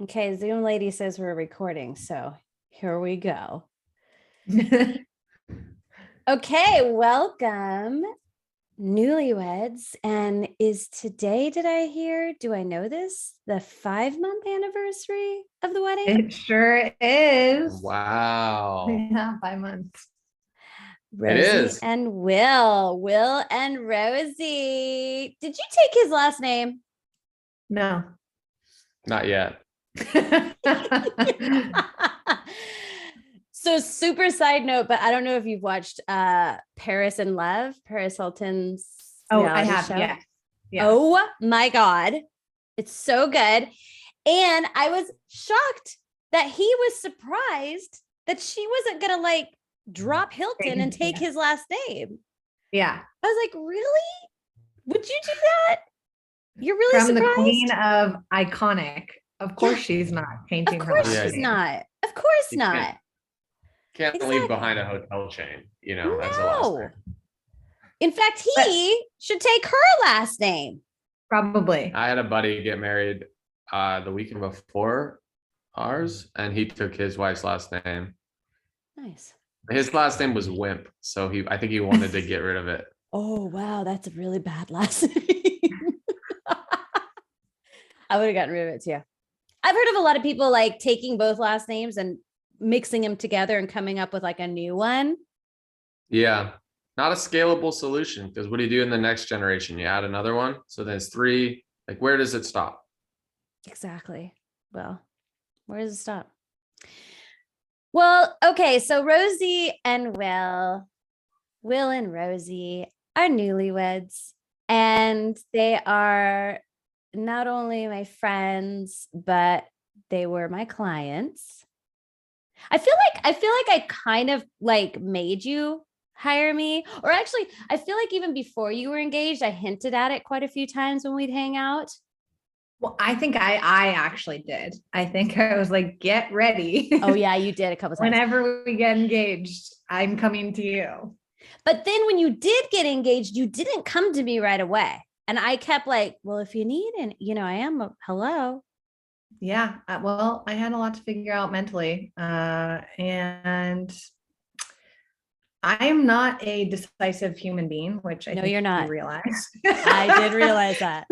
Okay, Zoom lady says we're recording, so here we go. Okay, welcome, newlyweds. And is today, did I hear, do I know this, the 5-month anniversary of the wedding? It sure is. Wow. Yeah, 5 months. It Rosie is. and Will and Rosie. Did you take his last name? No. Not yet. So super side note, but I don't know if you've watched Paris and Love, Paris Hilton's I reality have. show. Yeah. Oh my God. It's so good. And I was shocked that he was surprised that she wasn't going to like drop Hilton and take his last name. Yeah. I was like, really? Would you do that? You're really From surprised? the queen of iconic. Of course she's not changing her Of course last she's name. not. Of course You not. Can't Exactly. leave behind a hotel chain, as a last name. In fact, he should take her last name. Probably. I had a buddy get married the weekend before ours, and he took his wife's last name. Nice. His last name was Wimp, so I think he wanted to get rid of it. Oh, wow. That's a really bad last name. I would have gotten rid of it too. I've heard of a lot of people like taking both last names and mixing them together and coming up with like a new one. Yeah. Not a scalable solution, because what do you do in the next generation? You add another one. So then it's 3. Like, where does it stop? Exactly. Well, where does it stop? Well, okay. So Rosie and Will and Rosie are newlyweds, and they are not only my friends, but they were my clients. I feel like I kind of like made you hire me, or actually I feel like even before you were engaged, I hinted at it quite a few times when we'd hang out. Well, I think I actually did. I think I was like, get ready. Oh yeah, you did a couple times. Whenever we get engaged, I'm coming to you. But then when you did get engaged, you didn't come to me right away. And I kept like, well, if you need it, I am hello. Yeah. Well, I had a lot to figure out mentally. And I'm not a decisive human being, which I think you're not. you realize. I did realize that.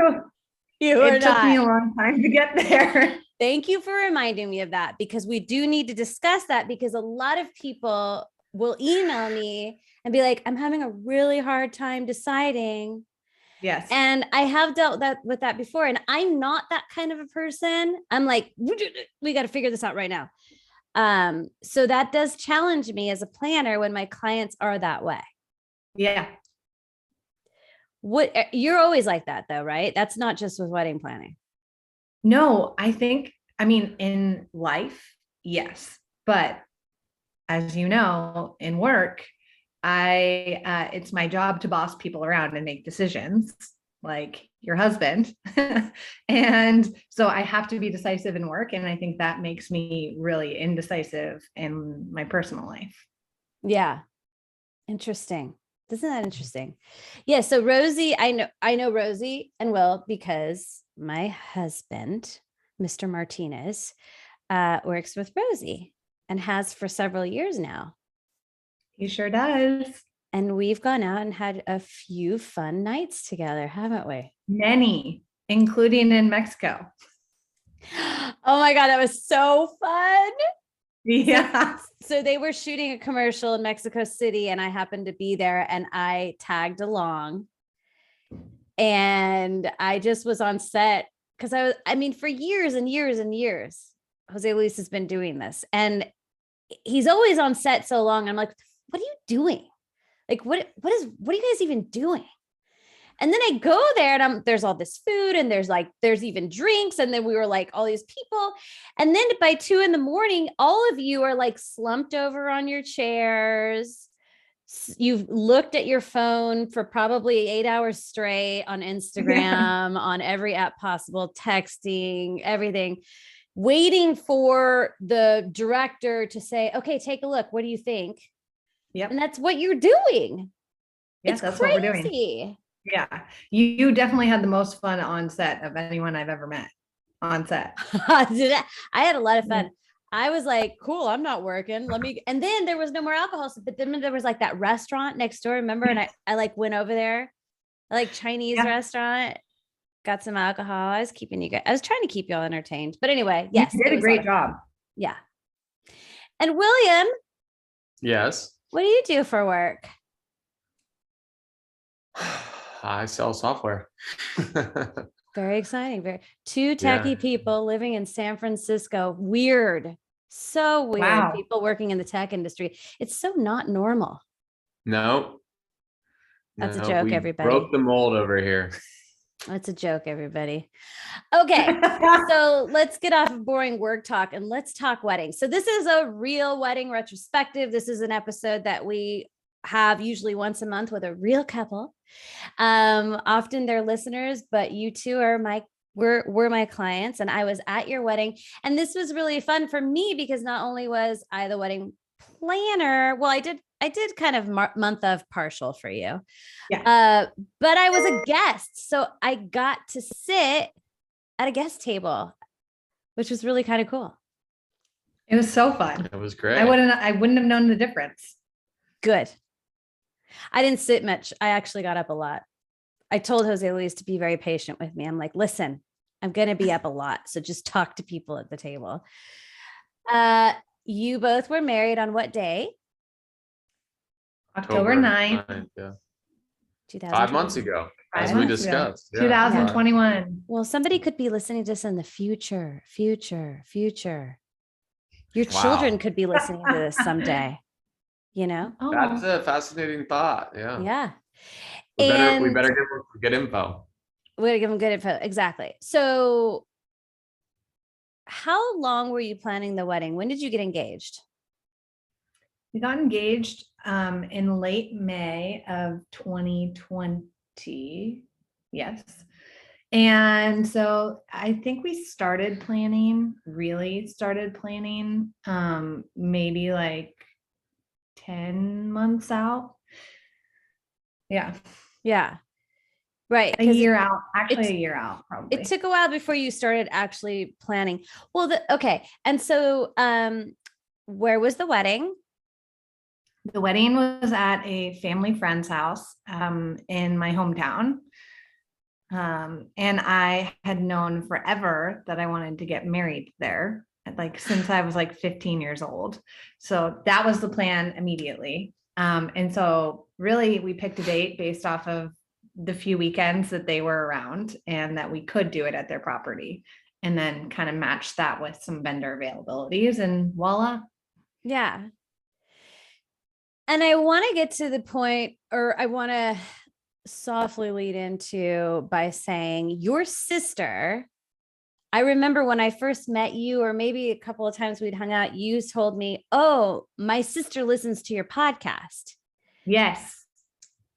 It took me a long time to get there. Thank you for reminding me of that, because we do need to discuss that, because a lot of people will email me and be like, I'm having a really hard time deciding. Yes. And I have dealt with that before. And I'm not that kind of a person. I'm like, we got to figure this out right now. So that does challenge me as a planner when my clients are that way. Yeah. You're always like that though, right? That's not just with wedding planning. No, I mean, in life, yes. But as you know, in work, it's my job to boss people around and make decisions, like your husband. And so I have to be decisive in work. And I think that makes me really indecisive in my personal life. Yeah. Interesting. Isn't that interesting? Yeah. So Rosie, I know Rosie and Will because my husband, Mr. Martinez, works with Rosie and has for several years now. He sure does. And we've gone out and had a few fun nights together, haven't we? Many, including in Mexico. Oh my God, that was so fun. Yeah. So they were shooting a commercial in Mexico City, and I happened to be there, and I tagged along. And I just was on set because for years and years and years, Jose Luis has been doing this, and he's always on set so long. I'm like, what are you doing? Like, what are you guys even doing? And then I go there and there's all this food and there's even drinks. And then we were like all these people. And then by 2 a.m, all of you are like slumped over on your chairs. You've looked at your phone for probably 8 hours straight on Instagram, on every app possible, texting, everything, waiting for the director to say, okay, take a look. What do you think? Yep. And that's what you're doing. Yes, that's crazy. What we're doing. Yeah. You definitely had the most fun on set of anyone I've ever met. on set. I had a lot of fun. I was like, cool, I'm not working. And then there was no more alcohol. But then there was like that restaurant next door, remember? And I like went over there, like Chinese restaurant, got some alcohol. I was trying to keep y'all entertained. But anyway, yes. You did a great job. Yeah. And William. Yes. What do you do for work? I sell software. Very exciting. Two techie people living in San Francisco. Weird. So weird. Wow. People working in the tech industry. It's so not normal. No. That's a joke, everybody. Broke the mold over here. That's a joke, everybody. Okay. So let's get off of boring work talk and let's talk weddings. So this is a real wedding retrospective. This is an episode that we have usually once a month with a real couple. Often they're listeners, but you two are were my clients, and I was at your wedding. And this was really fun for me because not only was I the wedding planner, well, I did kind of month of partial for you. Yeah. But I was a guest. So I got to sit at a guest table, which was really kind of cool. It was so fun. It was great. I wouldn't have known the difference. Good. I didn't sit much. I actually got up a lot. I told Jose Luis to be very patient with me. I'm like, listen, I'm going to be up a lot. So just talk to people at the table. You both were married on what day? October 9th. Yeah. 5 months ago, as we discussed. Yeah. 2021. Well, somebody could be listening to this in the future. Your children could be listening to this someday. You know? That's a fascinating thought. Yeah. Yeah. We better give them good info. We gotta give them good info. Exactly. So how long were you planning the wedding? When did you get engaged? We got engaged in late May of 2020. Yes. And so I think we really started planning maybe like 10 months out. Yeah. Yeah. Right. A year out, probably. It took a while before you started actually planning. Well, okay. And so where was the wedding? The wedding was at a family friend's house in my hometown. And I had known forever that I wanted to get married there, like since I was like 15 years old. So that was the plan immediately. And so really we picked a date based off of the few weekends that they were around and that we could do it at their property, and then kind of matched that with some vendor availabilities, and voila. Yeah. And I want to get to the point, or I want to softly lead into by saying your sister, I remember when I first met you, or maybe a couple of times we'd hung out, you told me, oh, my sister listens to your podcast. Yes.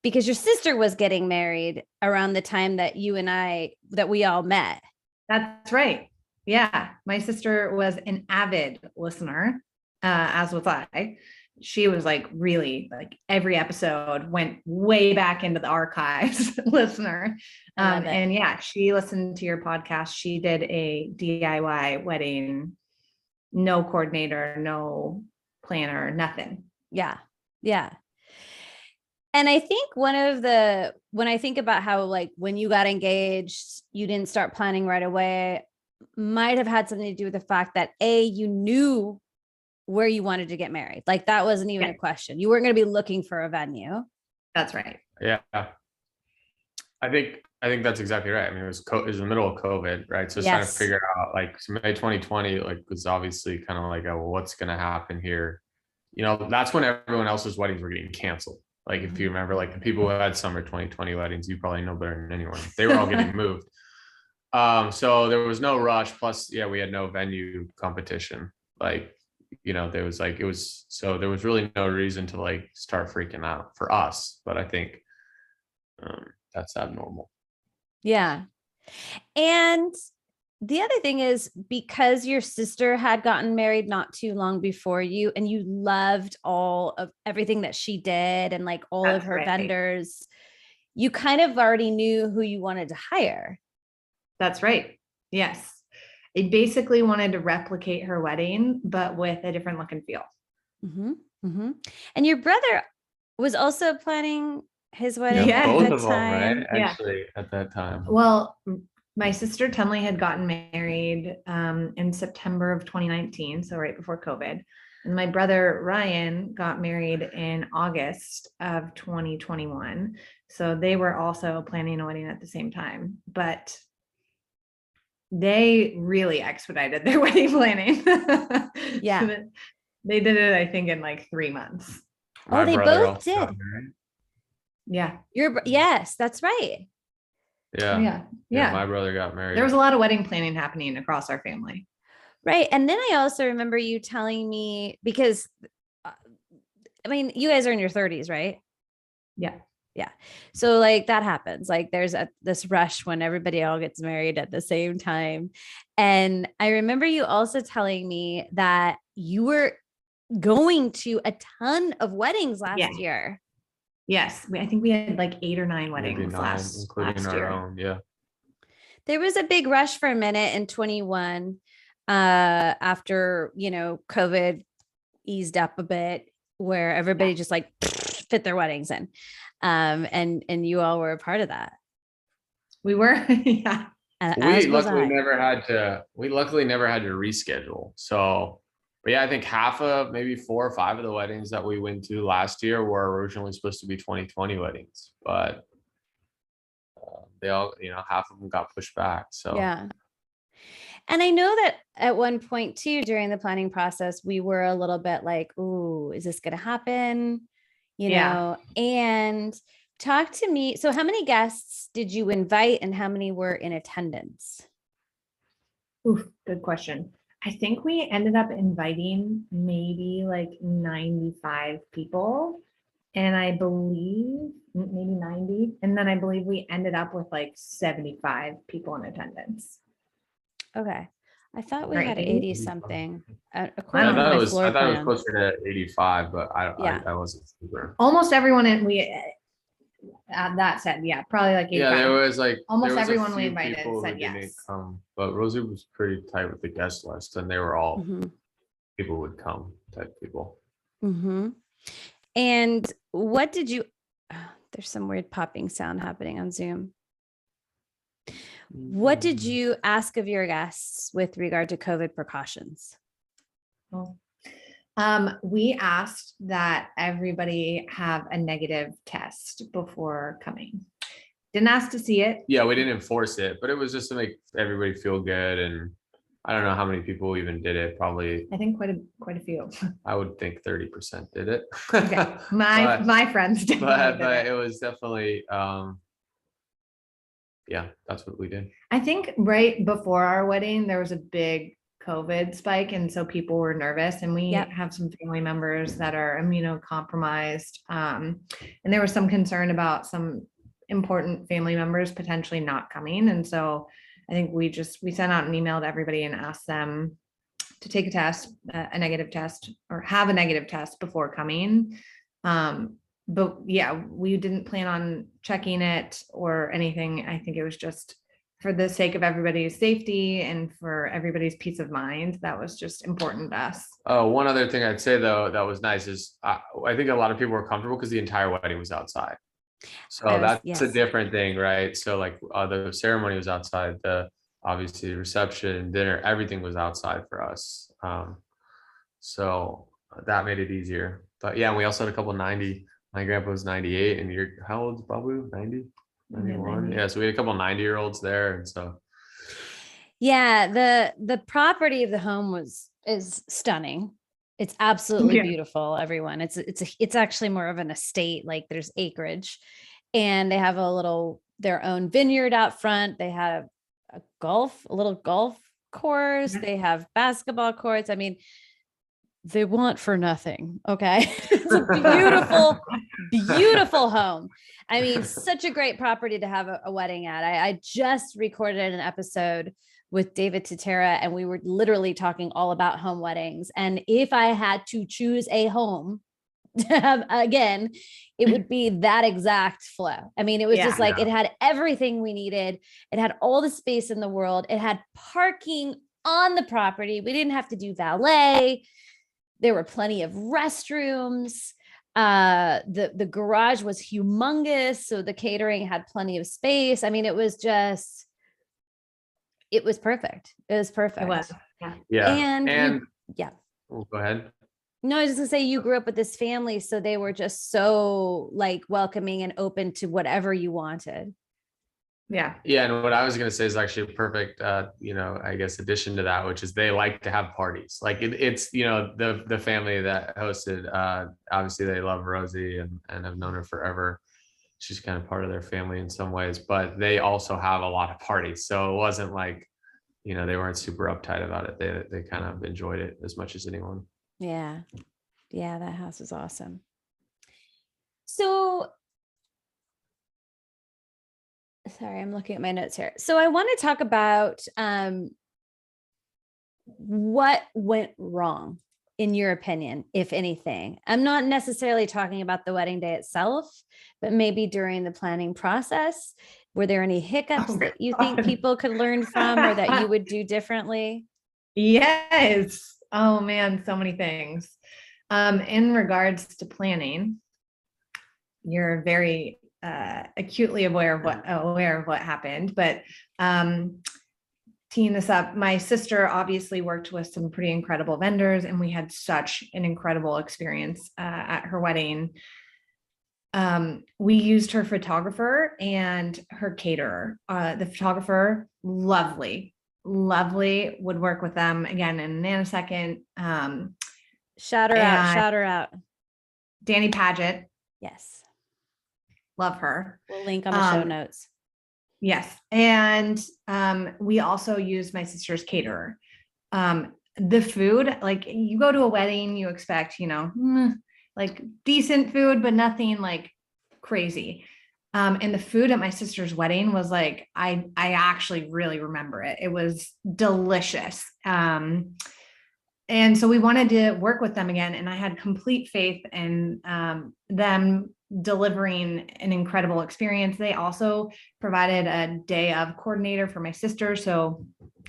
Because your sister was getting married around the time that we all met. That's right. Yeah. My sister was an avid listener, as was I. She was like really like every episode went way back into the archives listener. And yeah, she listened to your podcast. She did a DIY wedding, no coordinator, no planner, nothing. Yeah. Yeah. And I think when I think about how, like, when you got engaged, you didn't start planning right away, might have had something to do with the fact that you knew where you wanted to get married. Like that wasn't even a question. You weren't going to be looking for a venue. That's right. Yeah. I think that's exactly right. I mean, it was the middle of COVID, right? So trying to figure out, like, May 2020, like, was obviously kind of like, well, what's going to happen here? You know, that's when everyone else's weddings were getting canceled. Like, if you remember, like the people who had summer 2020 weddings, you probably know better than anyone. They were all getting moved. So there was no rush. Plus, we had no venue competition. Like, you know, there was really no reason to like start freaking out for us. But I think that's abnormal. Yeah. And the other thing is, because your sister had gotten married not too long before you, and you loved all of everything that she did and like all of her vendors, you kind of already knew who you wanted to hire. That's right. Yes. I basically wanted to replicate her wedding, but with a different look and feel. Mm-hmm. Mm-hmm. And your brother was also planning his wedding Yeah, at both that of them, right? time. Actually, at that time. Well, my sister Tenley had gotten married in September of 2019, so right before COVID. And my brother Ryan got married in August of 2021. So they were also planning a wedding at the same time, but they really expedited their wedding planning. Yeah. So they did it, I think, in like 3 months. My they brother both also got did. married. Yeah. Yes, that's right. Yeah. Yeah. Yeah. My brother got married. There was a lot of wedding planning happening across our family. Right. And then I also remember you telling me, because I mean, you guys are in your 30s, right? Yeah. Yeah. So like that happens. Like there's this rush when everybody all gets married at the same time. And I remember you also telling me that you were going to a ton of weddings last year. Yes. I think we had like 8 or 9 weddings Maybe 9, last including our year. own. Yeah. There was a big rush for a minute in 21 after, COVID eased up a bit, where everybody just like fit their weddings in. And you all were a part of that. We were. Yeah. We luckily never had to reschedule. So, but yeah, I think maybe 4 or 5 of the weddings that we went to last year were originally supposed to be 2020 weddings, but they all, half of them got pushed back. So yeah. And I know that at one point too, during the planning process, we were a little bit like, "Ooh, is this going to happen?" And talk to me. So how many guests did you invite and how many were in attendance? Oof, good question. I think we ended up inviting maybe like 95 people. And I believe maybe 90. And then I believe we ended up with like 75 people in attendance. Okay. I thought we Right. had 80 something. I thought it was closer to 85, but I wasn't super. Almost everyone that said, yeah, probably like 85. Yeah, there was like almost everyone we invited said yes. Didn't come, but Rosie was pretty tight with the guest list, and they were all people would come type people. Mm-hmm. And what did you? There's some weird popping sound happening on Zoom. What did you ask of your guests with regard to COVID precautions? We asked that everybody have a negative test before coming. Didn't ask to see it. Yeah, we didn't enforce it, but it was just to make everybody feel good. And I don't know how many people even did it. Probably, I think quite a few. I would think 30% did it. Okay. My friends did. But it was definitely, yeah, that's what we did. I think right before our wedding, there was a big COVID spike. And so people were nervous, and we have some family members that are immunocompromised. And there was some concern about some important family members potentially not coming. And so I think we sent out an email to everybody and asked them to take a test, a negative test, or have a negative test before coming. But yeah, we didn't plan on checking it or anything. I think it was just for the sake of everybody's safety and for everybody's peace of mind. That was just important to us. Oh, one other thing I'd say though, that was nice is I think a lot of people were comfortable because the entire wedding was outside. So that's a different thing, right? So like the ceremony was outside, obviously reception, dinner, everything was outside for us. So that made it easier. But yeah, we also had a couple 90. My grandpa was 98, and how old is Babu? 90? 91? Yeah, so we had a couple 90-year-olds there, and so. Yeah, the property of the home is stunning. It's absolutely beautiful, everyone. It's actually more of an estate, like there's acreage, and they have their own vineyard out front. They have a little golf course. They have basketball courts. I mean, they want for nothing. Okay. It's a beautiful, beautiful home. I mean, such a great property to have a wedding at. I just recorded an episode with David Tatera, and we were literally talking all about home weddings. And if I had to choose a home again, it would be that exact flow. I mean, it was just like, it had everything we needed. It had all the space in the world. It had parking on the property. We didn't have to do valet. There were plenty of restrooms. The garage was humongous, so the catering had plenty of space. I mean, it was perfect. It was perfect. It was. Yeah. And go ahead. No, I was just gonna say, you grew up with this family, so they were just so like welcoming and open to whatever you wanted. Yeah. Yeah. And what I was going to say is actually a perfect, I guess addition to that, which is they like to have parties. Like it's, the family that hosted, obviously they love Rosie and have known her forever. She's kind of part of their family in some ways, but they also have a lot of parties. So it wasn't like, they weren't super uptight about it. They kind of enjoyed it as much as anyone. Yeah. Yeah. That house is awesome. So sorry, I'm looking at my notes here. So I want to talk about what went wrong in your opinion, if anything. I'm not necessarily talking about the wedding day itself, but maybe during the planning process. Were there any hiccups that you think people could learn from or that you would do differently? Yes. Oh man, so many things. In regards to planning, you're very acutely aware of what happened, but teeing this up, my sister obviously worked with some pretty incredible vendors, and we had such an incredible experience at her wedding. We used her photographer and her caterer. The photographer, lovely, would work with them again in a nanosecond. Shout her out. Danny Paget. Yes. Love her. We'll link on the show notes. Yes. And we also used my sister's caterer. The food, like you go to a wedding, you expect, like decent food, but nothing like crazy. And the food at my sister's wedding was like, I actually really remember it. It was delicious. And so we wanted to work with them again. And I had complete faith in them delivering an incredible experience. They also provided a day of coordinator for my sister. So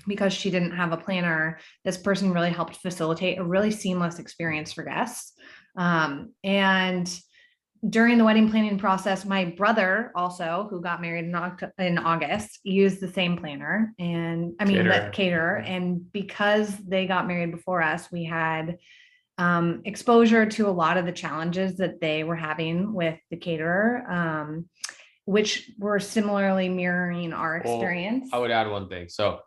because she didn't have a planner, this person really helped facilitate a really seamless experience for guests. And during the wedding planning process, my brother also, who got married in August, used the same planner the caterer. And because they got married before us, we had exposure to a lot of the challenges that they were having with the caterer, which were similarly mirroring our experience. Well, I would add one thing. So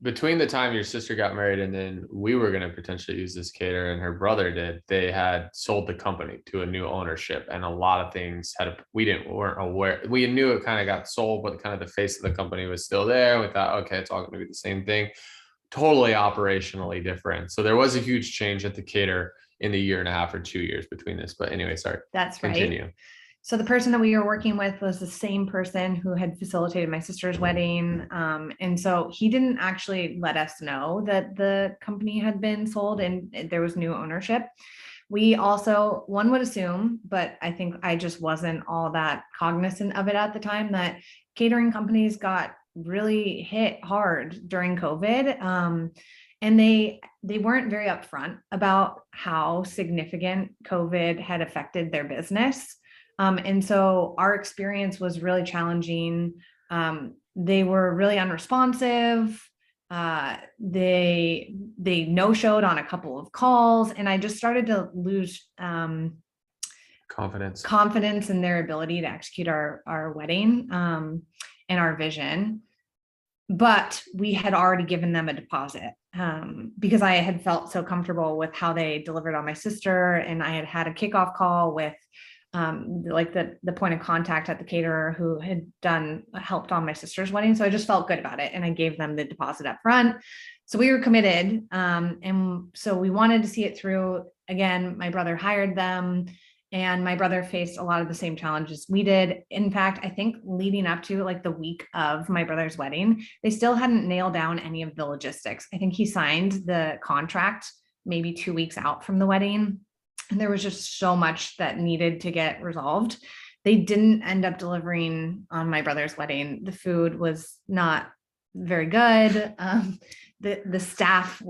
between the time your sister got married and then we were going to potentially use this caterer and her brother did, they had sold the company to a new ownership, and a lot of things weren't aware. We knew it kind of got sold, but kind of the face of the company was still there. We thought, okay, it's all going to be the same thing. Totally operationally different. So there was a huge change at the caterer in the 1.5 or 2 years between this. But anyway, sorry. That's Continue. Right. So the person that we were working with was the same person who had facilitated my sister's wedding. And so he didn't actually let us know that the company had been sold and there was new ownership. We also, one would assume, but I think I just wasn't all that cognizant of it at the time, that catering companies got really hit hard during COVID. And they weren't very upfront about how significant COVID had affected their business. And so our experience was really challenging. They were really unresponsive. They no-showed on a couple of calls, and I just started to lose confidence in their ability to execute our wedding and our vision. But we had already given them a deposit because I had felt so comfortable with how they delivered on my sister, and I had a kickoff call with the point of contact at the caterer who had helped on my sister's wedding. So I just felt good about it, and I gave them the deposit up front. So we were committed. And so we wanted to see it through. Again, my brother hired them, and my brother faced a lot of the same challenges we did. In fact, I think leading up to like the week of my brother's wedding, they still hadn't nailed down any of the logistics. I think he signed the contract maybe 2 weeks out from the wedding. And there was just so much that needed to get resolved. They didn't end up delivering on my brother's wedding. The food was not very good. the staff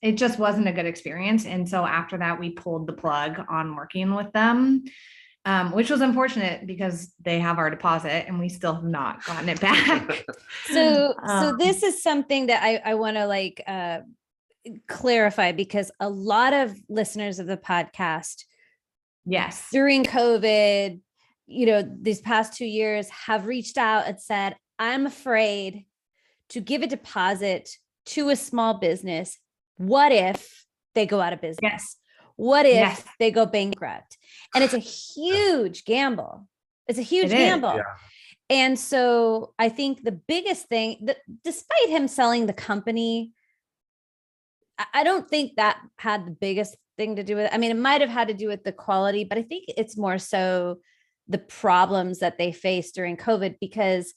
it just wasn't a good experience. And so after that, we pulled the plug on working with them, which was unfortunate because they have our deposit and we still have not gotten it back. So this is something that I want to clarify, because a lot of listeners of the podcast, yes, during COVID, these past 2 years have reached out and said, I'm afraid to give a deposit to a small business. What if they go out of business? Yes. What if they go bankrupt? And it's a huge gamble. It's a huge gamble. Yeah. And so I think the biggest thing that, despite him selling the company, I don't think that had the biggest thing to do with it. I mean, it might have had to do with the quality, but I think it's more so the problems that they faced during COVID, because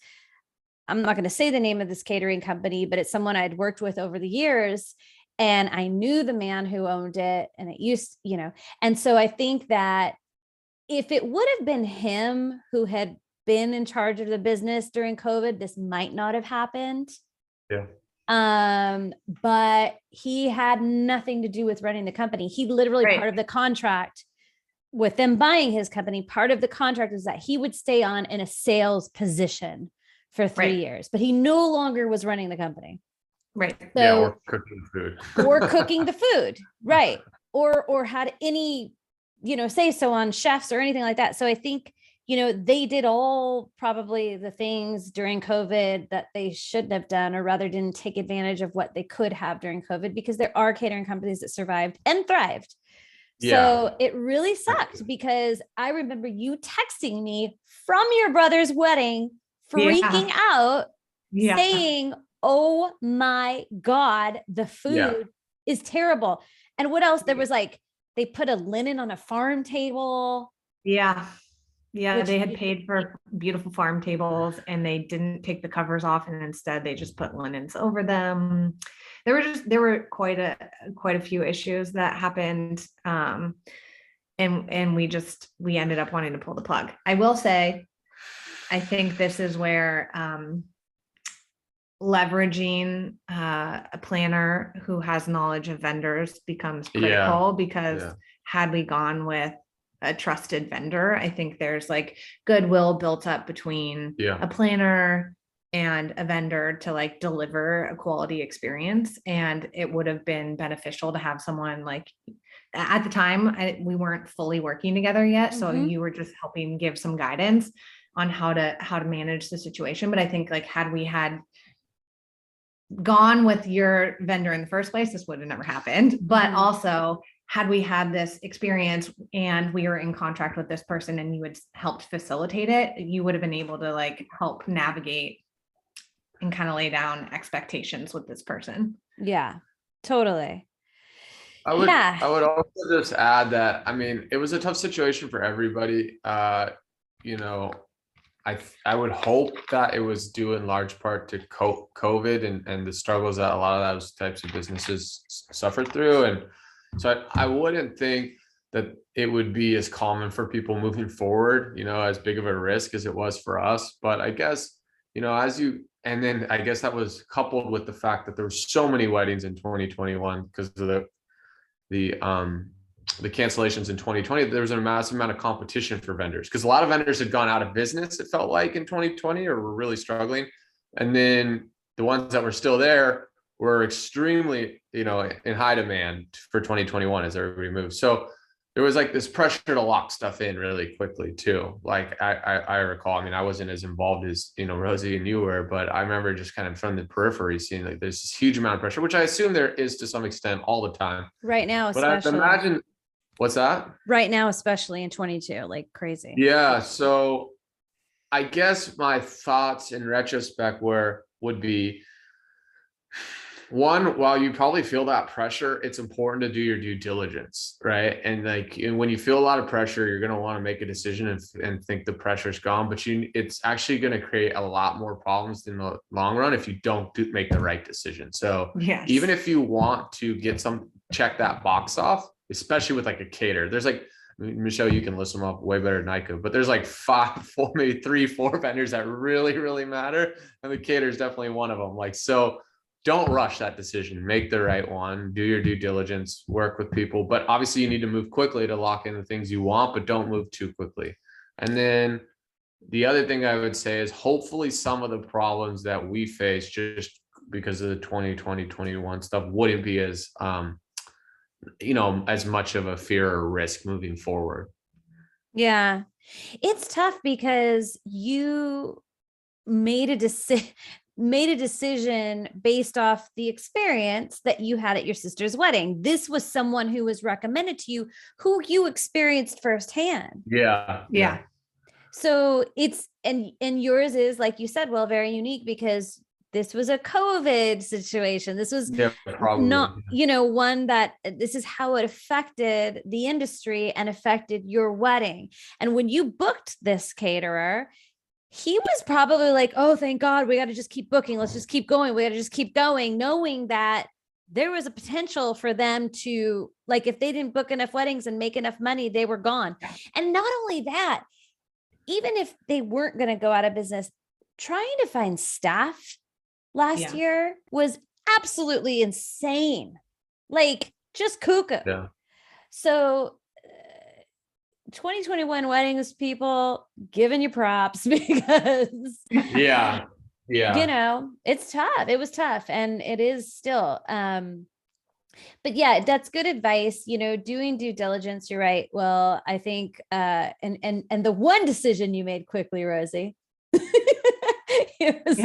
I'm not going to say the name of this catering company, but it's someone I'd worked with over the years, and I knew the man who owned it, and it used, and so I think that if it would have been him who had been in charge of the business during COVID, this might not have happened. Yeah. But he had nothing to do with running the company. He literally, part of the contract with them buying his company, part of the contract is that he would stay on in a sales position for 3 years, but he no longer was running the company. Right. So, or cooking food. or cooking the food. Right. Or had any, say so on chefs or anything like that. So I think, they did all probably the things during COVID that they shouldn't have done, or rather didn't take advantage of what they could have during COVID, because there are catering companies that survived and thrived. So it really sucked, because I remember you texting me from your brother's wedding, freaking out, saying, oh my God, the food is terrible. And what else? There was they put a linen on a farm table. Yeah. They had paid for beautiful farm tables and they didn't take the covers off, and instead they just put linens over them. There were quite a few issues that happened. And we ended up wanting to pull the plug. I will say, I think this is where leveraging a planner who has knowledge of vendors becomes critical, because had we gone with a trusted vendor, I think there's goodwill built up between a planner and a vendor to deliver a quality experience. And it would have been beneficial to have someone at the time, we weren't fully working together yet. So you were just helping give some guidance on how to manage the situation. But I think had we had gone with your vendor in the first place, this would have never happened. But also, had we had this experience and we were in contract with this person and you had helped facilitate it, you would have been able to help navigate and kind of lay down expectations with this person. Yeah, totally. I would also just add that, I mean, it was a tough situation for everybody. I would hope that it was due in large part to COVID and the struggles that a lot of those types of businesses suffered through. And so I wouldn't think that it would be as common for people moving forward, as big of a risk as it was for us. But I guess, and then I guess that was coupled with the fact that there were so many weddings in 2021 because of the cancellations in 2020. There was a massive amount of competition for vendors, because a lot of vendors had gone out of business, it felt like, in 2020, or were really struggling. And then the ones that were still there were extremely, in high demand for 2021 as everybody moved. So there was this pressure to lock stuff in really quickly too. I recall, I mean, I wasn't as involved as, Rosie and you were, but I remember just kind of from the periphery seeing there's this huge amount of pressure, which I assume there is to some extent all the time. Right now, especially. But I imagine, what's that? Right now, especially in 22, crazy. Yeah. So I guess my thoughts in retrospect would be, one, while you probably feel that pressure, it's important to do your due diligence, right? And when you feel a lot of pressure, you're going to want to make a decision and think the pressure's gone, but it's actually going to create a lot more problems in the long run if you don't make the right decision. So even if you want to check that box off, especially with a caterer, there's Michelle, you can list them up way better than I could, but there's 5, 4, maybe 3, 4 vendors that really, really matter. And the caterer is definitely one of them. So don't rush that decision. Make the right one, do your due diligence, work with people, but obviously you need to move quickly to lock in the things you want, but don't move too quickly. And then the other thing I would say is hopefully some of the problems that we face just because of the 2020, 21 stuff wouldn't be as, as much of a fear or risk moving forward. Yeah. It's tough because you made a decision based off the experience that you had at your sister's wedding. This was someone who was recommended to you, who you experienced firsthand. Yeah. So it's, and yours is, like you said, well, very unique because this was a COVID situation. This was not, one that this is how it affected the industry and affected your wedding. And when you booked this caterer, he was probably like, oh, thank God, we got to just keep booking. Let's just keep going. We got to just keep going, knowing that there was a potential for them to, like, if they didn't book enough weddings and make enough money, they were gone. Yeah. And not only that, even if they weren't going to go out of business, trying to find staff last year was absolutely insane. Like, just cuckoo. Yeah. So 2021 weddings, people, giving you props because it's tough. It was tough and it is still. But yeah, that's good advice. Doing due diligence. You're right. Well, I think and the one decision you made quickly, Rosie, it was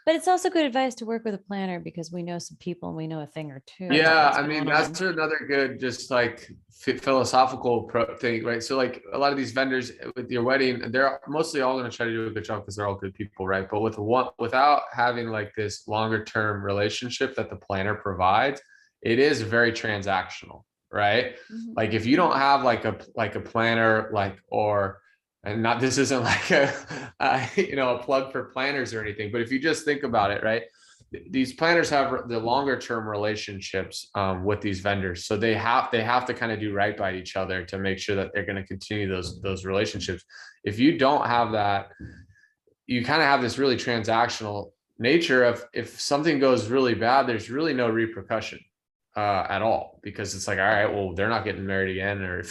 but it's also good advice to work with a planner because we know some people and we know a thing or two. Yeah. I mean, that's another good, just like philosophical thing, right? So like a lot of these vendors with your wedding, they're mostly all going to try to do a good job because they're all good people, right? But without having like this longer term relationship that the planner provides, it is very transactional, right? Mm-hmm. Like if you don't have like a planner, this isn't like a plug for planners or anything, but if you just think about it, right? These planners have the longer term relationships with these vendors. So they have to kind of do right by each other to make sure that they're going to continue those relationships. If you don't have that, you kind of have this really transactional nature of, if something goes really bad, there's really no repercussion at all, because it's like, all right, well, they're not getting married again, or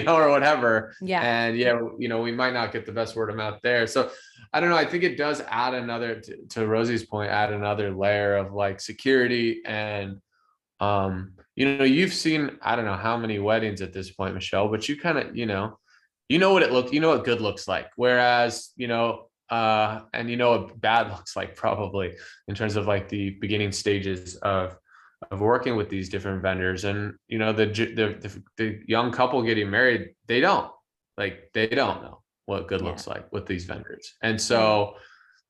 or whatever. Yeah. And we might not get the best word of mouth there. So I don't know. I think it does add another, to Rosie's point, add another layer of like security. And you've seen, I don't know how many weddings at this point, Michelle, but you kind of, what good looks like. Whereas, and what bad looks like, probably, in terms of like the beginning stages of working with these different vendors. And the young couple getting married, they don't know what good looks like with these vendors. And so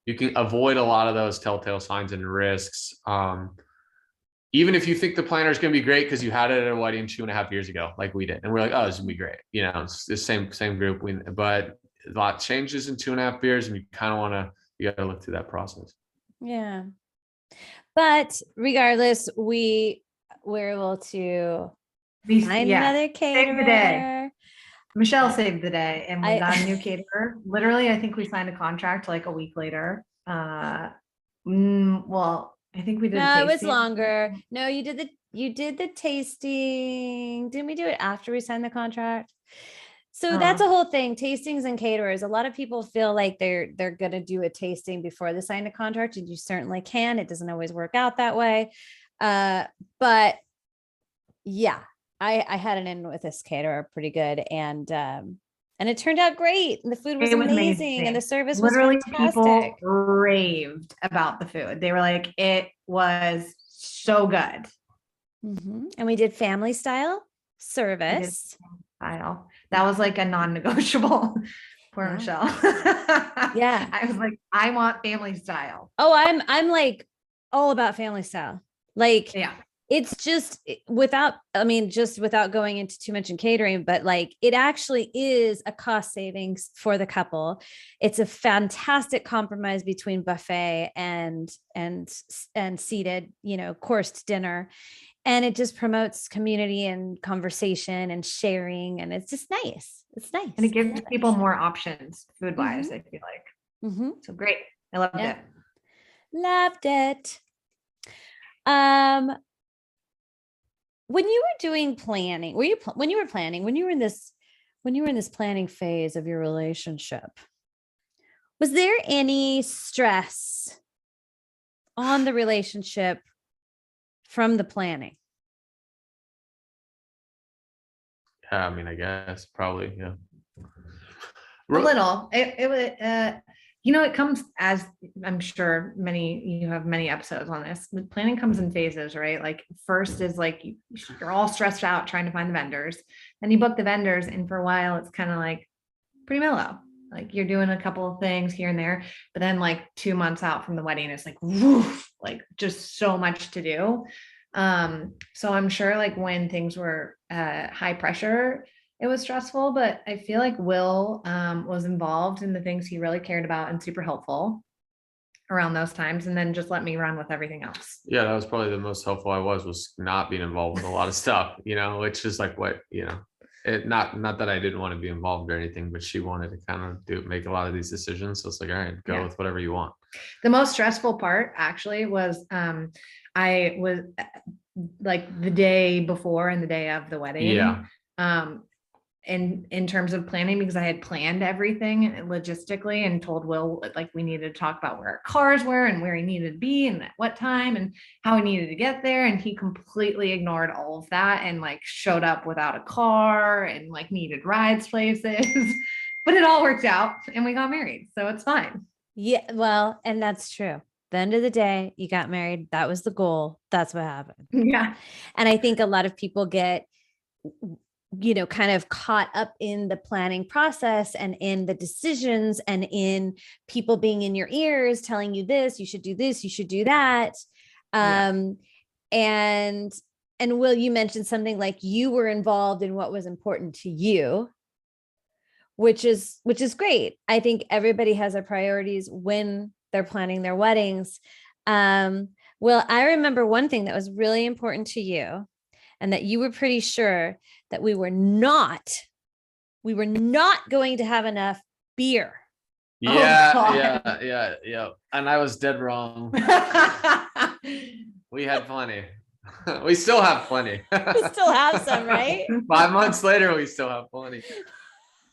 you can avoid a lot of those telltale signs and risks. Even if you think the planner is going to be great because you had it at a wedding 2.5 years ago, like we did, and we're like, oh, this is going to be great. It's the same group. But a lot changes in 2.5 years, and you got to look through that process. Yeah. But regardless, we're able to find another caterer. Save the day. Michelle saved the day, and we got a new caterer. Literally, I think we signed a contract like a week later. Well, I think we did. No, it was longer. No, you did the tasting. Didn't we do it after we signed the contract? So that's a whole thing. Tastings and caterers. A lot of people feel like they're going to do a tasting before they sign a contract, and you certainly can. It doesn't always work out that way. But yeah, I had an in with this caterer pretty good, and it turned out great. And the food was amazing, and the service was fantastic. People raved about the food. They were like, it was so good. Mm-hmm. And we did family style service. That was like a non-negotiable for Michelle. Yeah. I was like, I want family style. Oh, I'm like all about family style. Like, it's just without going into too much in catering, but like, it actually is a cost savings for the couple. It's a fantastic compromise between buffet and seated, coursed dinner. And it just promotes community and conversation and sharing. And it's just nice. It's nice. And it gives people more options food-wise, I feel like. Mm-hmm. So great. I loved it. Loved it. When you were doing planning, when you were in this planning phase of your relationship, was there any stress on the relationship from the planning? Yeah, I mean, I guess probably, yeah. A little. It was, it comes, as I'm sure you have many episodes on this. The planning comes in phases, right? Like first is like you're all stressed out trying to find the vendors. Then you book the vendors, and for a while it's kind of like pretty mellow. Like you're doing a couple of things here and there, but then like 2 months out from the wedding, it's like woof, like just so much to do. So I'm sure like when things were high pressure, it was stressful, but I feel like Will was involved in the things he really cared about and super helpful around those times, and then just let me run with everything else. Yeah, that was probably the most helpful I was not being involved with a lot of stuff, which is like what, not that I didn't want to be involved or anything, but she wanted to kind of make a lot of these decisions. So it's like, all right, go with whatever you want. The most stressful part actually was I was like the day before and the day of the wedding. Yeah. In terms of planning, because I had planned everything logistically and told Will like we needed to talk about where our cars were and where he needed to be and at what time and how he needed to get there, and he completely ignored all of that and like showed up without a car and like needed rides places. But it all worked out and we got married, so it's fine. Yeah, well, and that's true. The end of the day, you got married. That was the goal. That's what happened. Yeah. And I think a lot of people get kind of caught up in the planning process and in the decisions and in people being in your ears telling you this, you should do this, you should do that. And Will, you mentioned something like you were involved in what was important to you, which is great. I think everybody has their priorities when they're planning their weddings. Will, I remember one thing that was really important to you, and that you were pretty sure that we were not going to have enough beer. Yeah. And I was dead wrong. We had plenty. We still have plenty. We still have some, right? 5 months later, we still have plenty.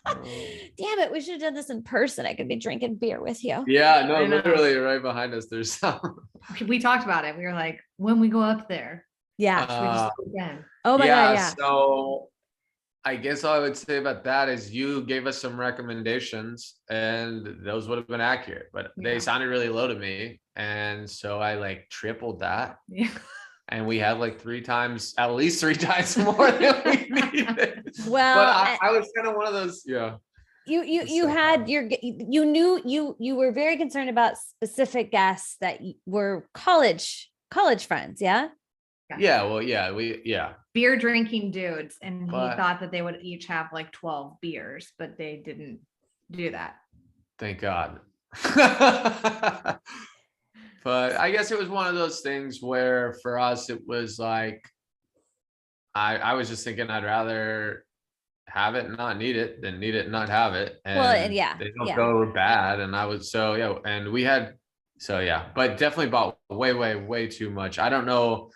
Damn it, we should have done this in person. I could be drinking beer with you. Yeah, no, literally right behind us, there's some. We talked about it. We were like, when we go up there. Yeah. Oh my God. Yeah. So I guess all I would say about that is you gave us some recommendations and those would have been accurate, but they sounded really low to me. And so I like tripled that. Yeah. And we had like at least three times more than we needed. Well, but I was kind of one of those, yeah. You had you were very concerned about specific guests that were college friends. Yeah. Yeah. Well, yeah. Beer drinking dudes. And he thought that they would each have like 12 beers, but they didn't do that. Thank God. But I guess it was one of those things where for us, it was like, I was just thinking I'd rather have it and not need it than need it and not have it. And they don't go bad. And but definitely bought way too much. I don't know.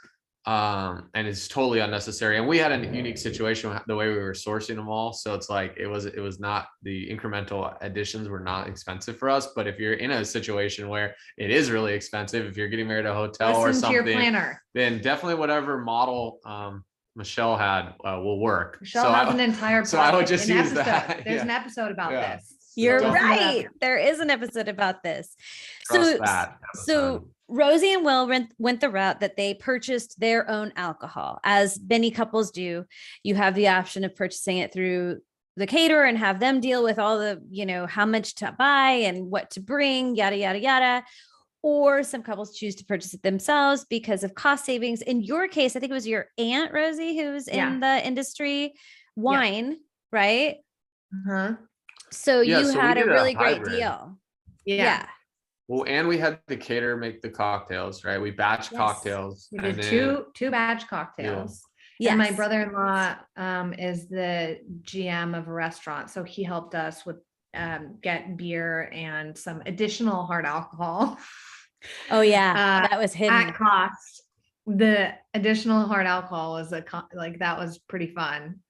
And it's totally unnecessary. And we had a unique situation the way we were sourcing them all. So it's like, it was not, the incremental additions were not expensive for us. But if you're in a situation where it is really expensive, if you're getting married at a hotel or something, then definitely whatever model, Michelle had will work. Michelle has an entire so I would just use that. There's an episode about this. You're right. There is an episode about this. So Rosie and Will went the route that they purchased their own alcohol. As many couples do, you have the option of purchasing it through the caterer and have them deal with all the, how much to buy and what to bring, yada, yada, yada. Or some couples choose to purchase it themselves because of cost savings. In your case, I think it was your aunt, Rosie, who's in the industry, wine, right? Uh-huh. So you had a really great deal. Yeah. Well, and we had the caterer make the cocktails, right? We batch cocktails. We did two batch cocktails. Yeah. And my brother-in-law is the GM of a restaurant. So he helped us with get beer and some additional hard alcohol. Oh yeah, that was hidden. At cost. The additional hard alcohol was like that was pretty fun.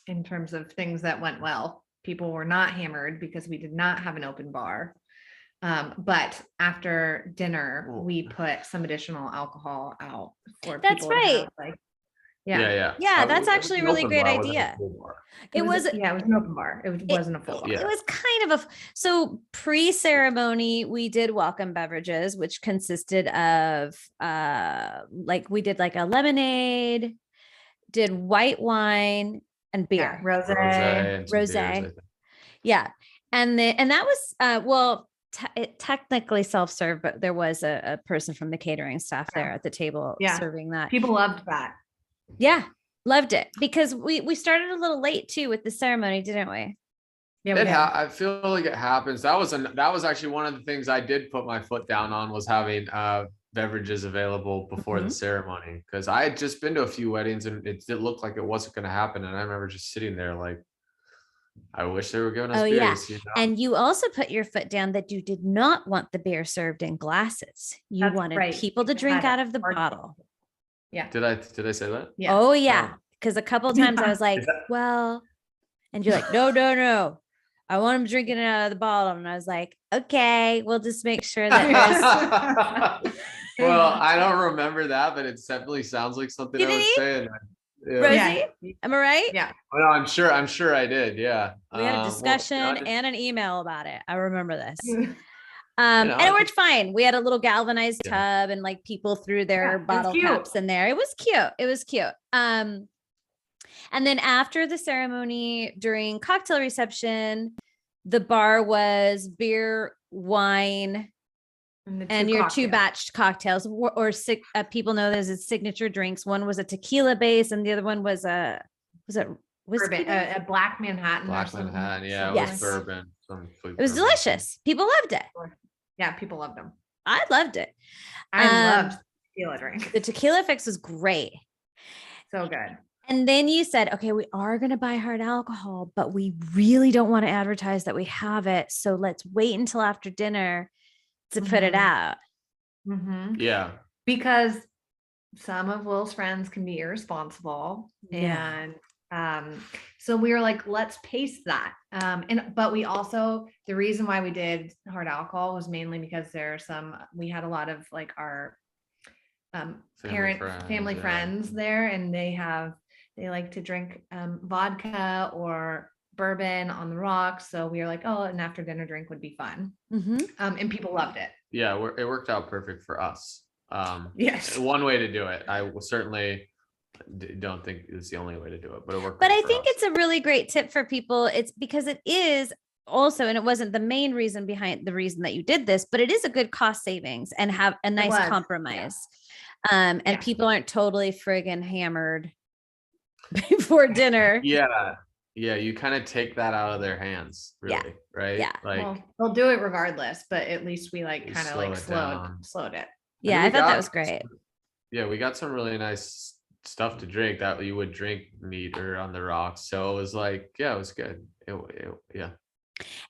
In terms of things that went well, people were not hammered because we did not have an open bar. But after dinner, we put some additional alcohol out for That's people to right. have, like, Yeah. Yeah, that's It was actually a an really open great bar, it wasn't a idea. full bar. It was it was an open bar. It wasn't a full bar. It was kind of so pre-ceremony, we did welcome beverages, which consisted of like we did like a lemonade, did white wine and beer. Rosé. And some beers, I Rosé. think. Yeah. And that was well, it technically self-serve, but there was a person from the catering staff there at the table serving that. People loved that. Yeah, loved it because we started a little late too with the ceremony, didn't we? Yeah, I feel like it happens. That was actually one of the things I did put my foot down on, was having beverages available before the ceremony, because I had just been to a few weddings and it looked like it wasn't going to happen, and I remember just sitting there like, I wish they were giving us beers. Yeah. And you also put your foot down that you did not want the beer served in glasses. You wanted people to drink out of the bottle. Yeah. Did I say that? Yeah. Oh yeah. Because a couple of times I was like, well, and you're like, no. I want them drinking it out of the bottle. And I was like, okay, we'll just make sure that Well, I don't remember that, but it definitely sounds like something I would say. Rosie, am I right? Yeah. Well, I'm sure I did. Yeah. We had a discussion and an email about it. I remember this. And it worked fine. We had a little galvanized tub and like people threw their bottle caps in there. It was cute. And then after the ceremony, during cocktail reception, the bar was beer, wine, and your two batched cocktails, or people know there's a signature drinks. One was a tequila base, and the other one was a whiskey? A black Manhattan. Black Manhattan, yeah, yes. It was bourbon. It was delicious. People loved it. Yeah, people loved them. I loved it. I loved tequila drink. The tequila fix was great. So good. And then you said, okay, we are going to buy hard alcohol, but we really don't want to advertise that we have it. So let's wait until after dinner to put it out. Yeah. Because some of Will's friends can be irresponsible. And so we were like, let's pace that. But we also, the reason why we did hard alcohol was mainly because we had a lot of like our family friends there, and they like to drink vodka or bourbon on the rocks. So we were like, oh, an after dinner drink would be fun. And people loved it. Yeah, it worked out perfect for us. Yes. One way to do it. I certainly don't think it's the only way to do it, but it worked. But I think it's a really great tip for people. It's because it is also, and it wasn't the main reason behind the reason that you did this, but it is a good cost savings and have a nice compromise. And people aren't totally friggin' hammered before dinner. Yeah, you kind of take that out of their hands, really, right? Yeah. Like they'll do it regardless, but at least we like kind of like slowed it. Yeah, I thought that was great. Yeah, we got some really nice stuff to drink that you would drink neat or on the rocks. So it was like, it was good. Yeah.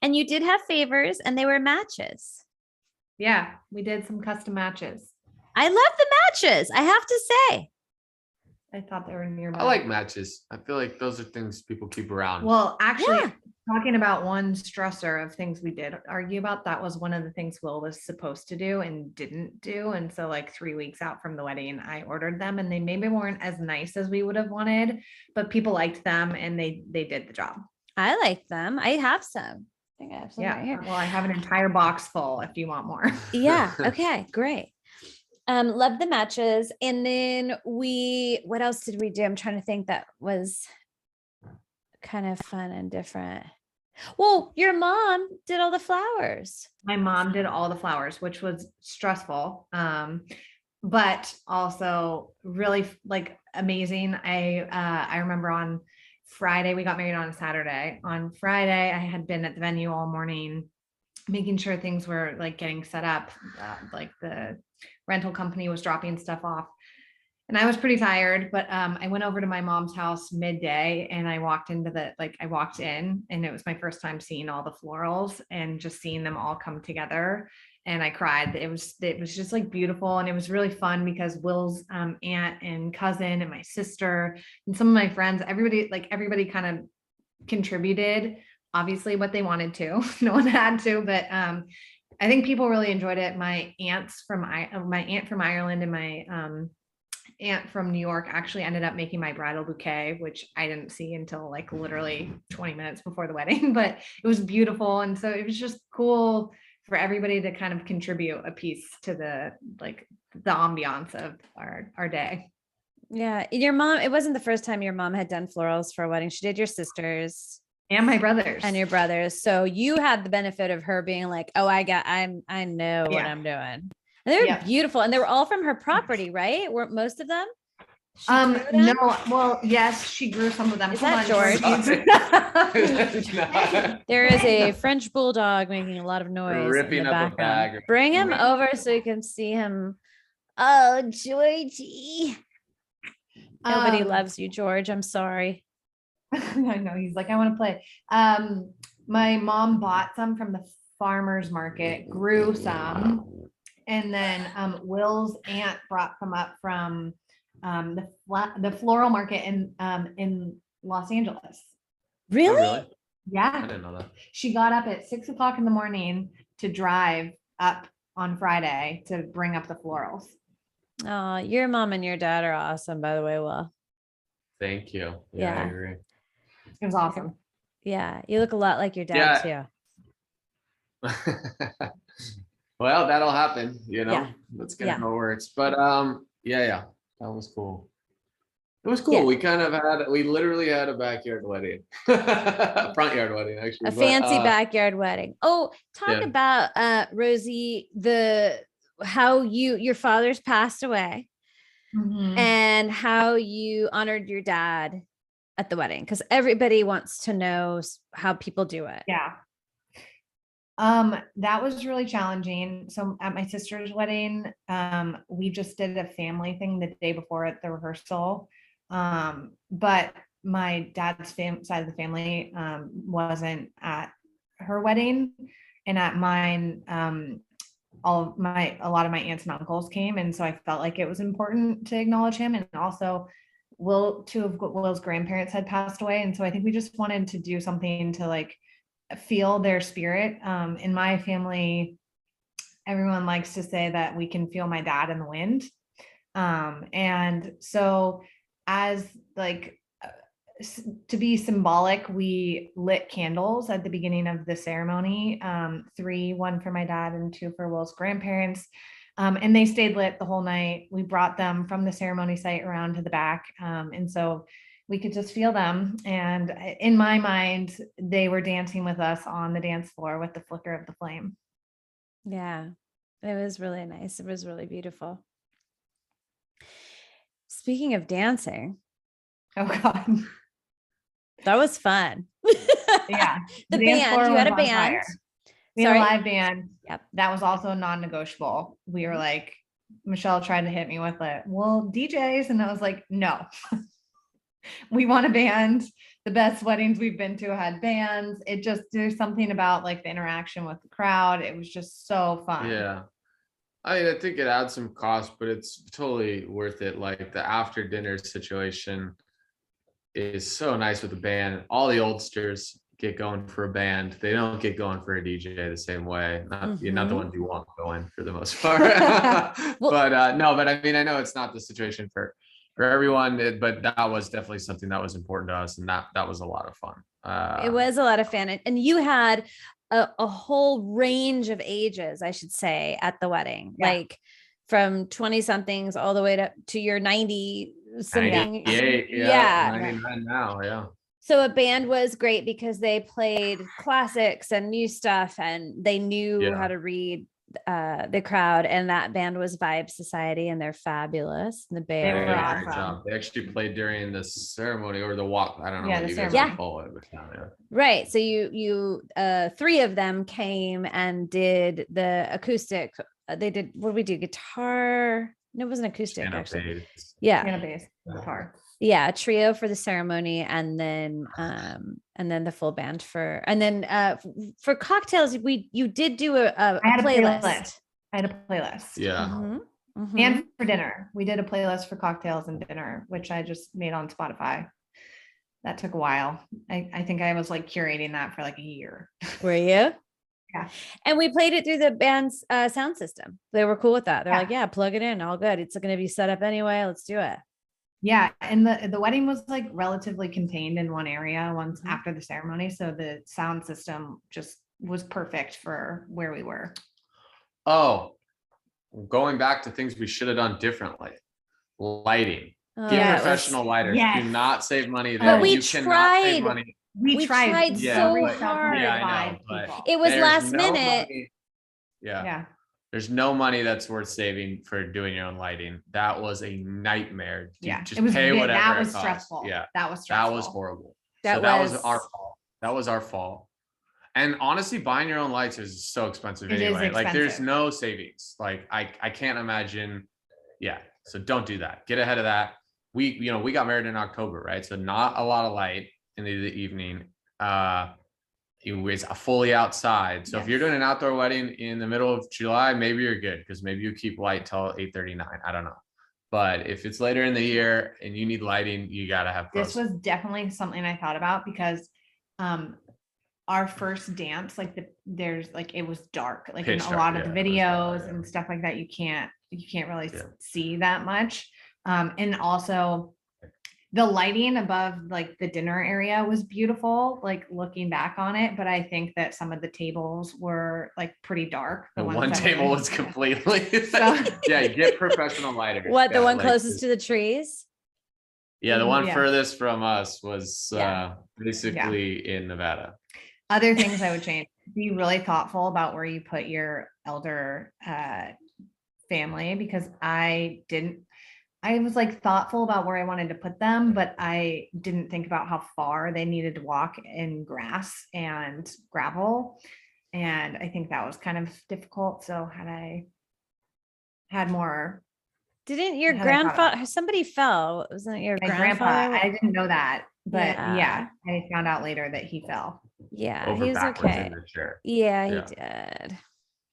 And you did have favors, and they were matches. Yeah, we did some custom matches. I love the matches, I have to say. I thought they were nearby. I like matches. I feel like those are things people keep around. Well, actually, talking about one stressor of things we did argue about, that was one of the things Will was supposed to do and didn't do. And so like 3 weeks out from the wedding, I ordered them, and they maybe weren't as nice as we would have wanted, but people liked them and they did the job. I like them. I have some. I think I have some right here. Well, I have an entire box full if you want more. Yeah. Okay, great. Love the matches. And then what else did we do? I'm trying to think that was kind of fun and different. Well, your mom did all the flowers. My mom did all the flowers, which was stressful. But also really like amazing. I remember on Friday, we got married on a Saturday. On Friday, I had been at the venue all morning, making sure things were like getting set up. Like the rental company was dropping stuff off, and I was pretty tired, but I went over to my mom's house midday, and I walked in, and it was my first time seeing all the florals and just seeing them all come together. and I cried. It was just like beautiful. And it was really fun because Will's aunt and cousin and my sister and some of my friends, everybody kind of contributed obviously what they wanted to. No one had to, but I think people really enjoyed it. My aunt from Ireland and my aunt from New York actually ended up making my bridal bouquet, which I didn't see until like literally 20 minutes before the wedding, but it was beautiful. And so it was just cool for everybody to kind of contribute a piece to the ambiance of our day. Yeah. Your mom, it wasn't the first time your mom had done florals for a wedding. She did your sisters and my brothers and your brothers. So you had the benefit of her being like, oh, I know what I'm doing. And they were beautiful. And they were all from her property, right? Weren't most of them? No. Well, yes, she grew some of them. Is that George? There is a French bulldog making a lot of noise ripping in the up background. a bag. Bring him over so you can see him. Oh, Georgie. Nobody loves you, George. I'm sorry. I know. He's like, I want to play. My mom bought some from the farmer's market, grew some, and then Will's aunt brought some up from the floral market in Los Angeles. Really? Oh, really? Yeah. I didn't know that. She got up at 6 o'clock in the morning to drive up on Friday to bring up the florals. Oh, your mom and your dad are awesome, by the way, Will. Thank you. Yeah. I agree. It was awesome. Yeah. You look a lot like your dad too. Well, that'll happen, Yeah. That's kind of how it works. But that was cool. It was cool. Yeah. We literally had a backyard wedding. Front yard wedding, actually. A fancy backyard wedding. Oh, talk about Rosie, how your father's passed away and how you honored your dad at the wedding, because everybody wants to know how people do it. Yeah. That was really challenging. So at my sister's wedding, we just did a family thing the day before at the rehearsal. But my dad's side of the family wasn't at her wedding, and at mine, a lot of my aunts and uncles came, and so I felt like it was important to acknowledge him. And also, two of Will's grandparents had passed away, and so I think we just wanted to do something to like feel their spirit. In my family, everyone likes to say that we can feel my dad in the wind, and so as like to be symbolic, we lit candles at the beginning of the ceremony, 3, 1 for my dad and 2 for Will's grandparents. And they stayed lit the whole night. We brought them from the ceremony site around to the back. And so we could just feel them. And in my mind, they were dancing with us on the dance floor with the flicker of the flame. Yeah, it was really nice. It was really beautiful. Speaking of dancing. Oh God. That was fun. Yeah. The band, you had a band. We had a live band. Yep. That was also non-negotiable. We were like, Michelle tried to hit me with it. Well, DJs. And I was like, no, we want a band. The best weddings we've been to had bands. There's something about like the interaction with the crowd. It was just so fun. Yeah. I think it adds some cost, but it's totally worth it. Like the after dinner situation is so nice with the band. All the oldsters get going for a band. They don't get going for a DJ the same way. You're not the ones you want going for the most part. But I mean, I know it's not the situation for everyone, but that was definitely something that was important to us, and that was a lot of fun. It was a lot of fun, and you had a whole range of ages, I should say, at the wedding, like from 20 somethings all the way to your 90 something. 99 now. Yeah. So a band was great because they played classics and new stuff, and they knew how to read the crowd. And that band was Vibe Society, and they're fabulous. The band, they were awesome. Great job. They actually played during the ceremony or the walk. I don't know. Yeah, what you guys call it. But right. So you 3 of them came and did the acoustic. They did, what did we do? Guitar? No, it wasn't acoustic. Piano actually. bass. Yeah. Piano bass, guitar. Yeah, a trio for the ceremony, and then the full band for cocktails. You did do a I had a playlist. I had a playlist. Yeah. And for dinner, we did a playlist for cocktails and dinner, which I just made on Spotify. That took a while. I think I was like curating that for like a year. Were you? Yeah. And we played it through the band's sound system. They were cool with that. They're Yeah. like, yeah, plug it in, all good. It's going to be set up anyway. Let's do it. Yeah, and the wedding was like relatively contained in one area once Mhm. after the ceremony, so the sound system just was perfect for where we were. Oh, going back to things we should have done differently. Lighting. Get Yes. professional lighters. Yes. Do not save money But there. we You cannot save tried. money. We tried so very hard. Yeah, I five know, but people. It was There's last no minute. money. Yeah. Yeah. There's no money that's worth saving for doing your own lighting. That was a nightmare. Yeah, Just it was pay whatever that it was costs. stressful. Yeah. That was stressful. That was horrible. That So that was was- our fault. That was our fault. And honestly, buying your own lights is so expensive It is anyway. Like there's expensive. no savings. Like I can't imagine. Yeah. So don't do that. Get ahead of that. We got married in October, right? So not a lot of light in the evening. It's fully outside. So if you're doing an outdoor wedding in the middle of July, maybe you're good because maybe you keep light till 8:39. I don't know. But if it's later in the year and you need lighting, you gotta have pros. This was definitely something I thought about because our first dance, like it was dark, like Pitch in a dark, lot of yeah, the it was dark, videos yeah. and stuff like that, you can't really Yeah. see that much. And also the lighting above like the dinner area was beautiful, like looking back on it. But I think that some of the tables were like pretty dark. The ones one that table were- was completely So- yeah, get professional lighters. What, the Yeah, one like, closest to the trees? yeah, the one Yeah. furthest from us was Yeah. basically in Nevada. Other things I would change: be really thoughtful about where you put your elder family, because I was like thoughtful about where I wanted to put them, but I didn't think about how far they needed to walk in grass and gravel. And I think that was kind of difficult. So had I had more, Didn't your Had I thought grandfather, somebody fell? Wasn't it your my grandfather? grandpa, I didn't know that, but Yeah. yeah, I found out later that he fell, Yeah, Over he was backwards okay. in the chair. Yeah, he Yeah. did.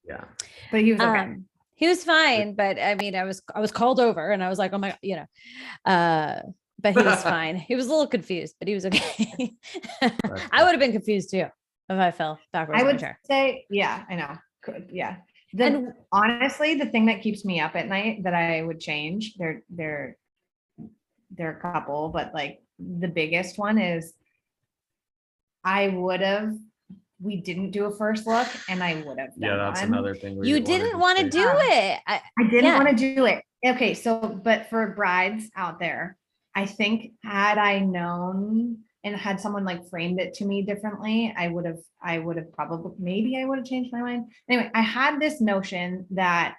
Yeah. but he was okay. He was fine, but I mean, I was called over and I was like, oh my, but he was fine. He was a little confused, but he was okay. I would have been confused too if I fell backwards I in my would chair. say, yeah, I know. Yeah. And- Honestly, the thing that keeps me up at night that I would change, there are a couple, but like the biggest one is we didn't do a first look and I would have. Yeah, that's one. another thing. You didn't want to do it. I didn't Yeah. want to do it. Okay, so but for brides out there, I think had I known and had someone like framed it to me differently, I would have probably, maybe I would have changed my mind. Anyway, I had this notion that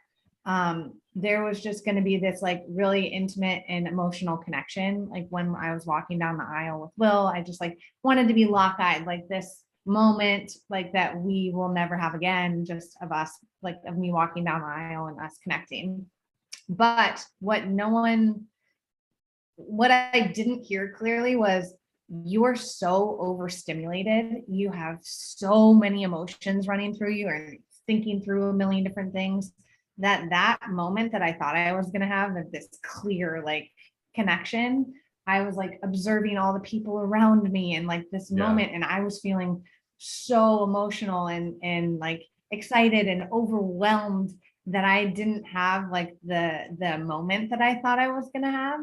there was just going to be this like really intimate and emotional connection. Like when I was walking down the aisle with Will, I just like wanted to be lock-eyed, like this moment like that we will never have again, just of us, like of me walking down the aisle and us connecting. But what I didn't hear clearly was, you are so overstimulated. You have so many emotions running through you and thinking through a million different things, that moment that I thought I was going to have this clear like connection, I was like observing all the people around me and like this moment, and I was feeling so emotional and like excited and overwhelmed that I didn't have like the moment that I thought I was going to have.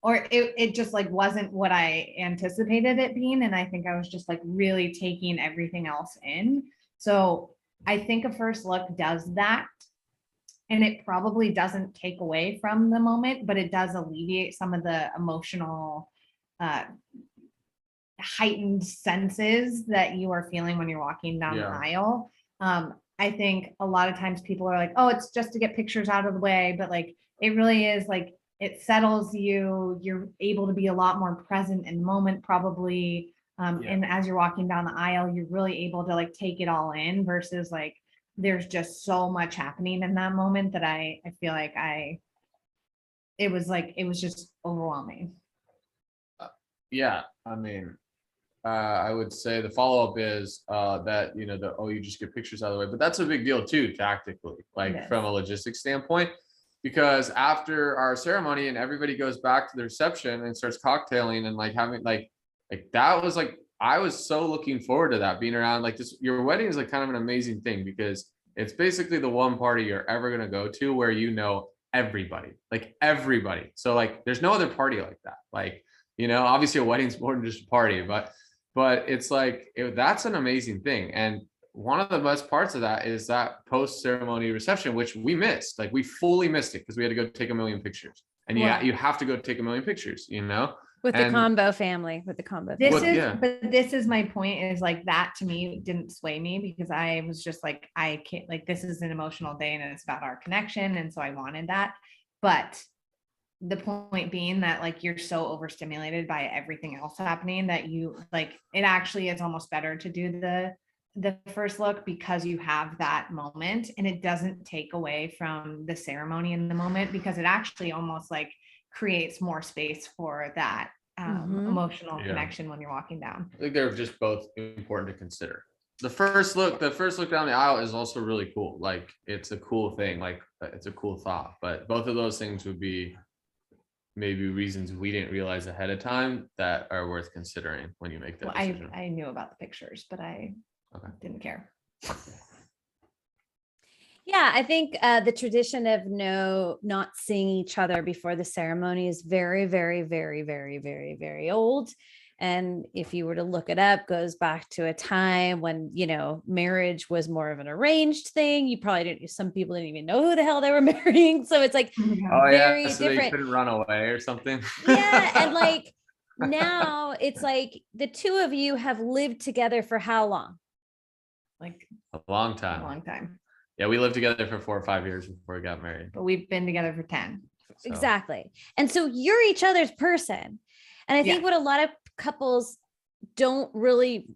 Or it just like wasn't what I anticipated it being. And I think I was just like really taking everything else in. So I think a first look does that. And it probably doesn't take away from the moment, but it does alleviate some of the emotional, heightened senses that you are feeling when you're walking down the aisle. I think a lot of times people are like, oh, it's just to get pictures out of the way. But like, it really is like, it settles you. You're able to be a lot more present in the moment, probably. And as you're walking down the aisle, you're really able to like take it all in versus like, there's just so much happening in that moment that I feel like I it was just overwhelming. Yeah, I mean, I would say the follow-up is that, you know, you just get pictures out of the way, but that's a big deal too, tactically, like from a logistics standpoint, because after our ceremony and everybody goes back to the reception and starts cocktailing and like having like that was like, I was so looking forward to that, being around like this. Your wedding is like kind of an amazing thing because it's basically the one party you're ever going to go to where you know everybody, like everybody. So like there's no other party like that. Like, you know, obviously a wedding's more than just a party, but it's like that's an amazing thing. And one of the best parts of that is that post ceremony reception, which we missed. Like we fully missed it because we had to go take a million pictures. And yeah, you have to go take a million pictures, you know, with the combo family, with the combo. But this is my point, is like that to me didn't sway me, because I was just like, I can't, like, this is an emotional day and it's about our connection. And so I wanted that. But the point being that like you're so overstimulated by everything else happening that you like, it actually is almost better to do the first look because you have that moment, and it doesn't take away from the ceremony in the moment, because it actually almost like creates more space for that emotional connection when you're walking down. I think they're just both important to consider. The first look down the aisle is also really cool. Like it's a cool thing, like it's a cool thought, but both of those things would be maybe reasons we didn't realize ahead of time that are worth considering when you make that decision. I knew about the pictures, but I didn't care. Yeah, I think the tradition of not seeing each other before the ceremony is very, very, very, very, very, very old. And if you were to look it up, goes back to a time when, you know, marriage was more of an arranged thing. You probably didn't, some people didn't even know who the hell they were marrying. So it's like very so different. They couldn't run away or something. Yeah. And like now it's like the two of you have lived together for how long? Like a long time. A long time. Yeah, we lived together for 4 or 5 years before we got married. But we've been together for 10. So. Exactly. And so you're each other's person. And I think what a lot of couples don't really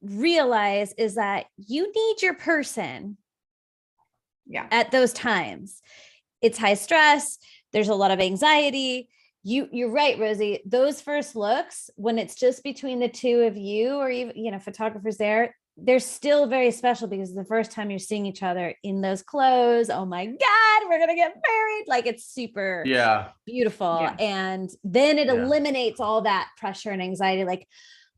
realize is that you need your person at those times. It's high stress. There's a lot of anxiety. You're right, Rosie. Those first looks, when it's just between the two of you, or even, you know, photographers there, they're still very special because it's the first time you're seeing each other in those clothes. Oh my God, we're going to get married. Like it's super beautiful. Yeah. And then it eliminates all that pressure and anxiety. Like,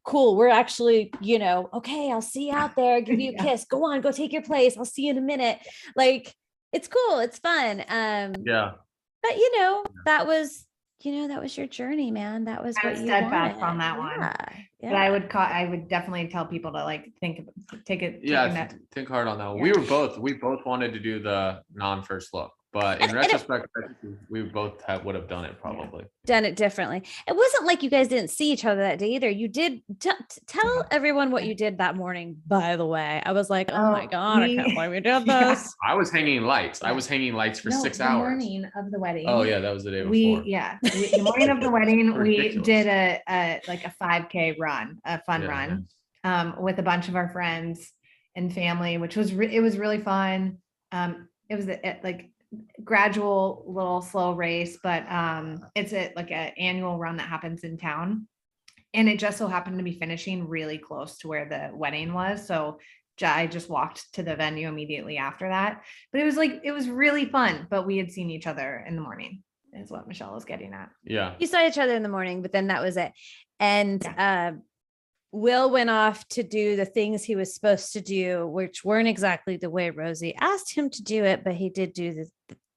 cool, we're actually, you know, okay, I'll see you out there. Give you a kiss. Go on, go take your place. I'll see you in a minute. Like, it's cool. It's fun. But you know, that was your journey, man. That was what you steadfast on that one. Yeah. But I would definitely tell people to like think hard on that one. We both wanted to do the non-first look, but in retrospect, we both would have done it probably. Done it differently. It wasn't like you guys didn't see each other that day either. You did tell everyone what you did that morning, by the way. I was like, oh my God, I can't believe we did this. I was hanging lights. I was hanging lights for 6 hours. The morning of the wedding. Oh yeah, that was the day before. The morning of the wedding, we did a 5K run, a fun run, with a bunch of our friends and family, which was it was really fun. It was like gradual little slow race, but it's like an annual run that happens in town, and it just so happened to be finishing really close to where the wedding was, so I just walked to the venue immediately after that. But it was really fun, but we had seen each other in the morning is what Michelle was getting at. You saw each other in the morning, but then that was it. And Will went off to do the things he was supposed to do, which weren't exactly the way Rosie asked him to do it, but he did do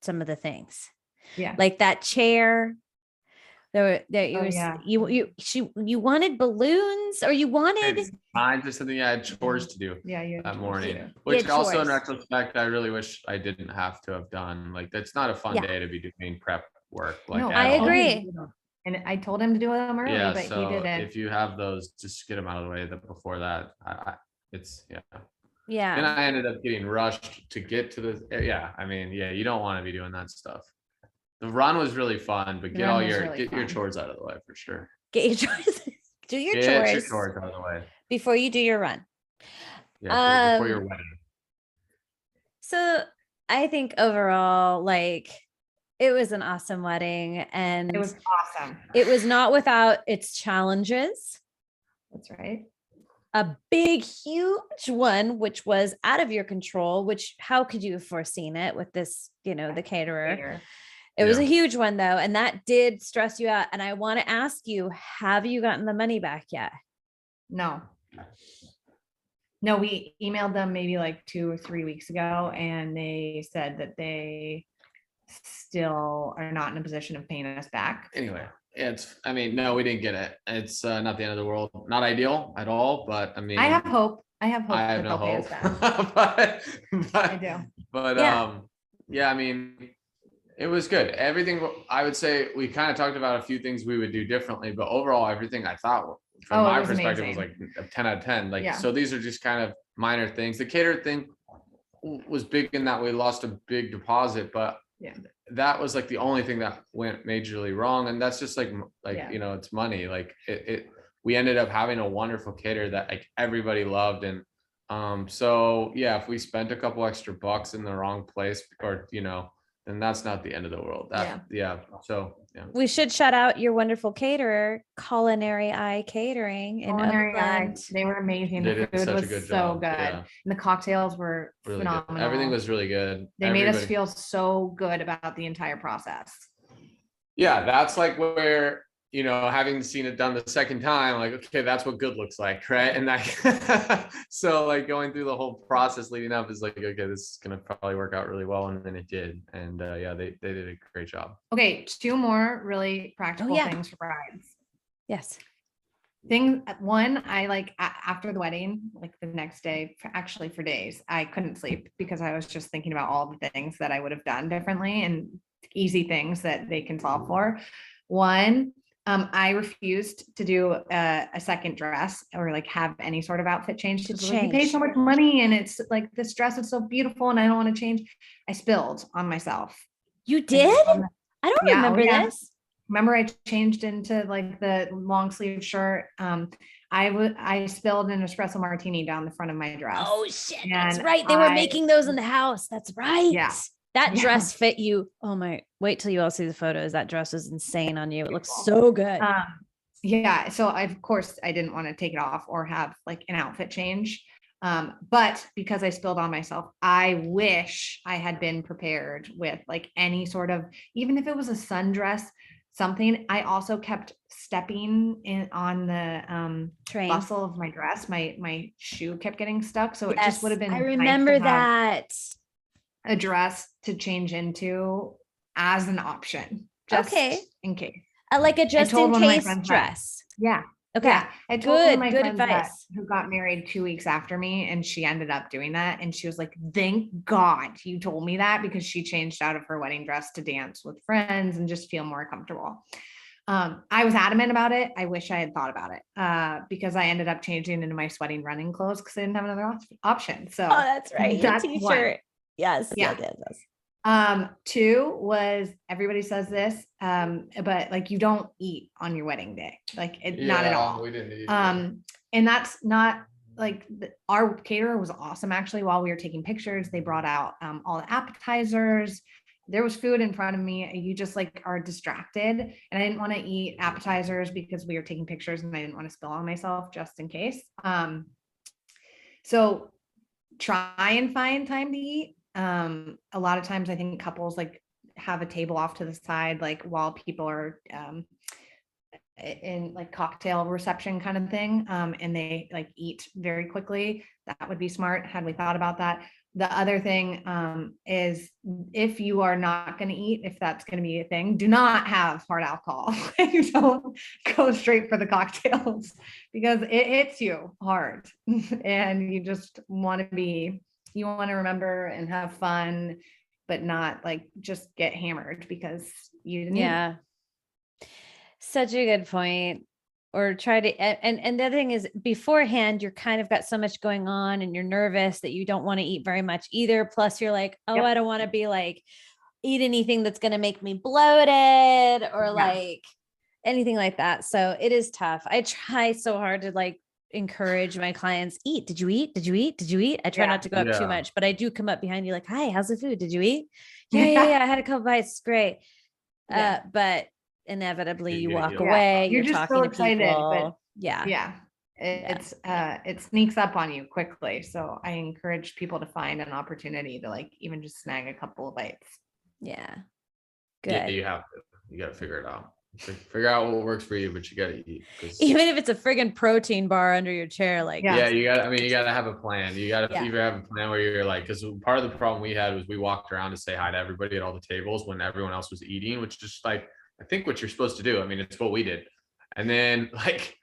some of the things. Yeah. Like that chair. You wanted balloons, or you wanted mine just something I had chores to do that morning. Which also chores. In retrospect, I really wish I didn't have to have done. Like that's not a fun day to be doing prep work. Like I agree. And I told him to do them early, but he didn't. If you have those, just get them out of the way. Before that, it's. Then I ended up getting rushed to get to the. I mean, you don't want to be doing that stuff. The run was really fun, but get your chores out of the way for sure. Get your chores. Do your chores. Get your chores out of the way before you do your run. Yeah, before your wedding. So I think overall, like, It was an awesome wedding, and It was awesome. it was not without its challenges. That's right. A big, huge one, which was out of your control, which how could you have foreseen it with this, the caterer? It was a huge one though. And that did stress you out. And I want to ask you, have you gotten the money back yet? No, we emailed them maybe like 2 or 3 weeks ago, and they said that they still are not in a position of paying us back. Anyway, no, we didn't get it. It's not the end of the world. Not ideal at all, but I mean, I have hope. I have no they'll pay us hope. back. but I do. But I mean, it was good. Everything, I would say, we kind of talked about a few things we would do differently, but overall, everything I thought from my perspective was like a 10 out of 10. Like, so these are just kind of minor things. The caterer thing was big in that we lost a big deposit, but that was like the only thing that went majorly wrong. And that's just like, it's money. Like we ended up having a wonderful caterer that like everybody loved. And so yeah, if we spent a couple extra bucks in the wrong place, or then that's not the end of the world. So we should shout out your wonderful caterer, Culinary Eye Catering in Oakland. They were amazing. The food was so good. And the cocktails were really phenomenal. Good. Everything was really good. They made us feel so good about the entire process. Yeah, that's like where, having seen it done the second time, like, okay, that's what good looks like, right? And that, so like going through the whole process leading up is like, okay, this is gonna probably work out really well, and then it did. And they did a great job. Okay, 2 more really practical things for brides. Yes. One, I like after the wedding, like the next day, actually for days, I couldn't sleep because I was just thinking about all the things that I would have done differently and easy things that they can solve for. One, I refused to do a second dress or like have any sort of outfit change. Like, you pay so much money and it's like, this dress is so beautiful and I don't want to change. I spilled on myself. You did? I don't remember this. Remember I changed into like the long sleeve shirt. I spilled an espresso martini down the front of my dress. Oh shit. That's right. They were making those in the house. That's right. Yeah. That dress fit you. Oh my, wait till you all see the photos. That dress was insane on you. It looks so good. So of course I didn't want to take it off or have like an outfit change. But because I spilled on myself, I wish I had been prepared with like any sort of, even if it was a sundress, something. I also kept stepping in on the bustle of my dress. My shoe kept getting stuck. So it just would have been. I remember that. A dress to change into as an option, just in case. Like a just in case dress. Yeah. Okay. Yeah. I told one of my good friends advice. who got married 2 weeks after me, and she ended up doing that. And she was like, "Thank God you told me that," because she changed out of her wedding dress to dance with friends and just feel more comfortable. I was adamant about it. I wish I had thought about it because I ended up changing into my sweating running clothes because I didn't have another option. So that's right. That's t-shirt. One. Yes. Yeah. Yes. 2 was, everybody says this, but like you don't eat on your wedding day, like not at all. We didn't eat. And that's not like our caterer was awesome. Actually, while we were taking pictures, they brought out all the appetizers. There was food in front of me. You just like are distracted, and I didn't want to eat appetizers because we were taking pictures, and I didn't want to spill on myself just in case. So try and find time to eat. A lot of times I think couples like have a table off to the side, like while people are in like cocktail reception kind of thing, and they like eat very quickly. That would be smart had we thought about that. The other thing is, if you are not going to eat, if that's going to be a thing, do not have hard alcohol. You don't go straight for the cocktails because it hits you hard and you just want to remember and have fun, but not like just get hammered because you didn't eat. Such a good point. Or try to, and the other thing is, beforehand, you're kind of got so much going on and you're nervous that you don't want to eat very much either. Plus you're like, I don't want to be like, eat anything that's going to make me bloated or like anything like that. So it is tough. I try so hard to like encourage my clients, eat. Did you eat? Did you eat? Did you eat? I try not to go up too much, but I do come up behind you like, hi, how's the food? Did you eat? Yeah. I had a couple bites. It's great. But inevitably you walk away. You're just talking so excited, to people. It sneaks up on you quickly. So I encourage people to find an opportunity to like even just snag a couple of bites. Yeah. Good. Yeah, you have to. You got to figure it out. Figure out what works for you, but you got to eat. Even if it's a friggin' protein bar under your chair, like you got to have a plan. You got to either have a plan where you're like, because part of the problem we had was we walked around to say hi to everybody at all the tables when everyone else was eating, which is just like, I think what you're supposed to do. I mean, it's what we did. And then like,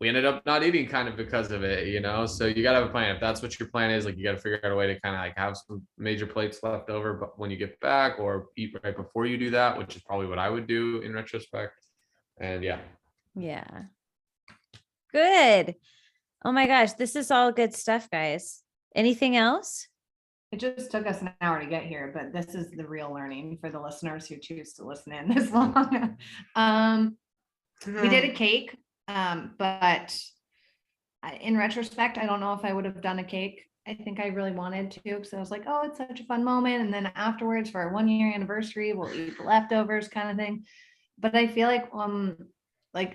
we ended up not eating kind of because of it, you know? So you got to have a plan. If that's what your plan is, like you got to figure out a way to kind of like have some major plates left over, but when you get back, or eat right before you do that, which is probably what I would do in retrospect. And yeah. Good. Oh my gosh, this is all good stuff, guys. Anything else? It just took us an hour to get here, but this is the real learning for the listeners who choose to listen in this long. We did a cake. But in retrospect, I don't know if I would have done a cake. I think I really wanted to, because I was like, oh, it's such a fun moment. And then afterwards for our 1-year anniversary, we'll eat the leftovers kind of thing. But I feel like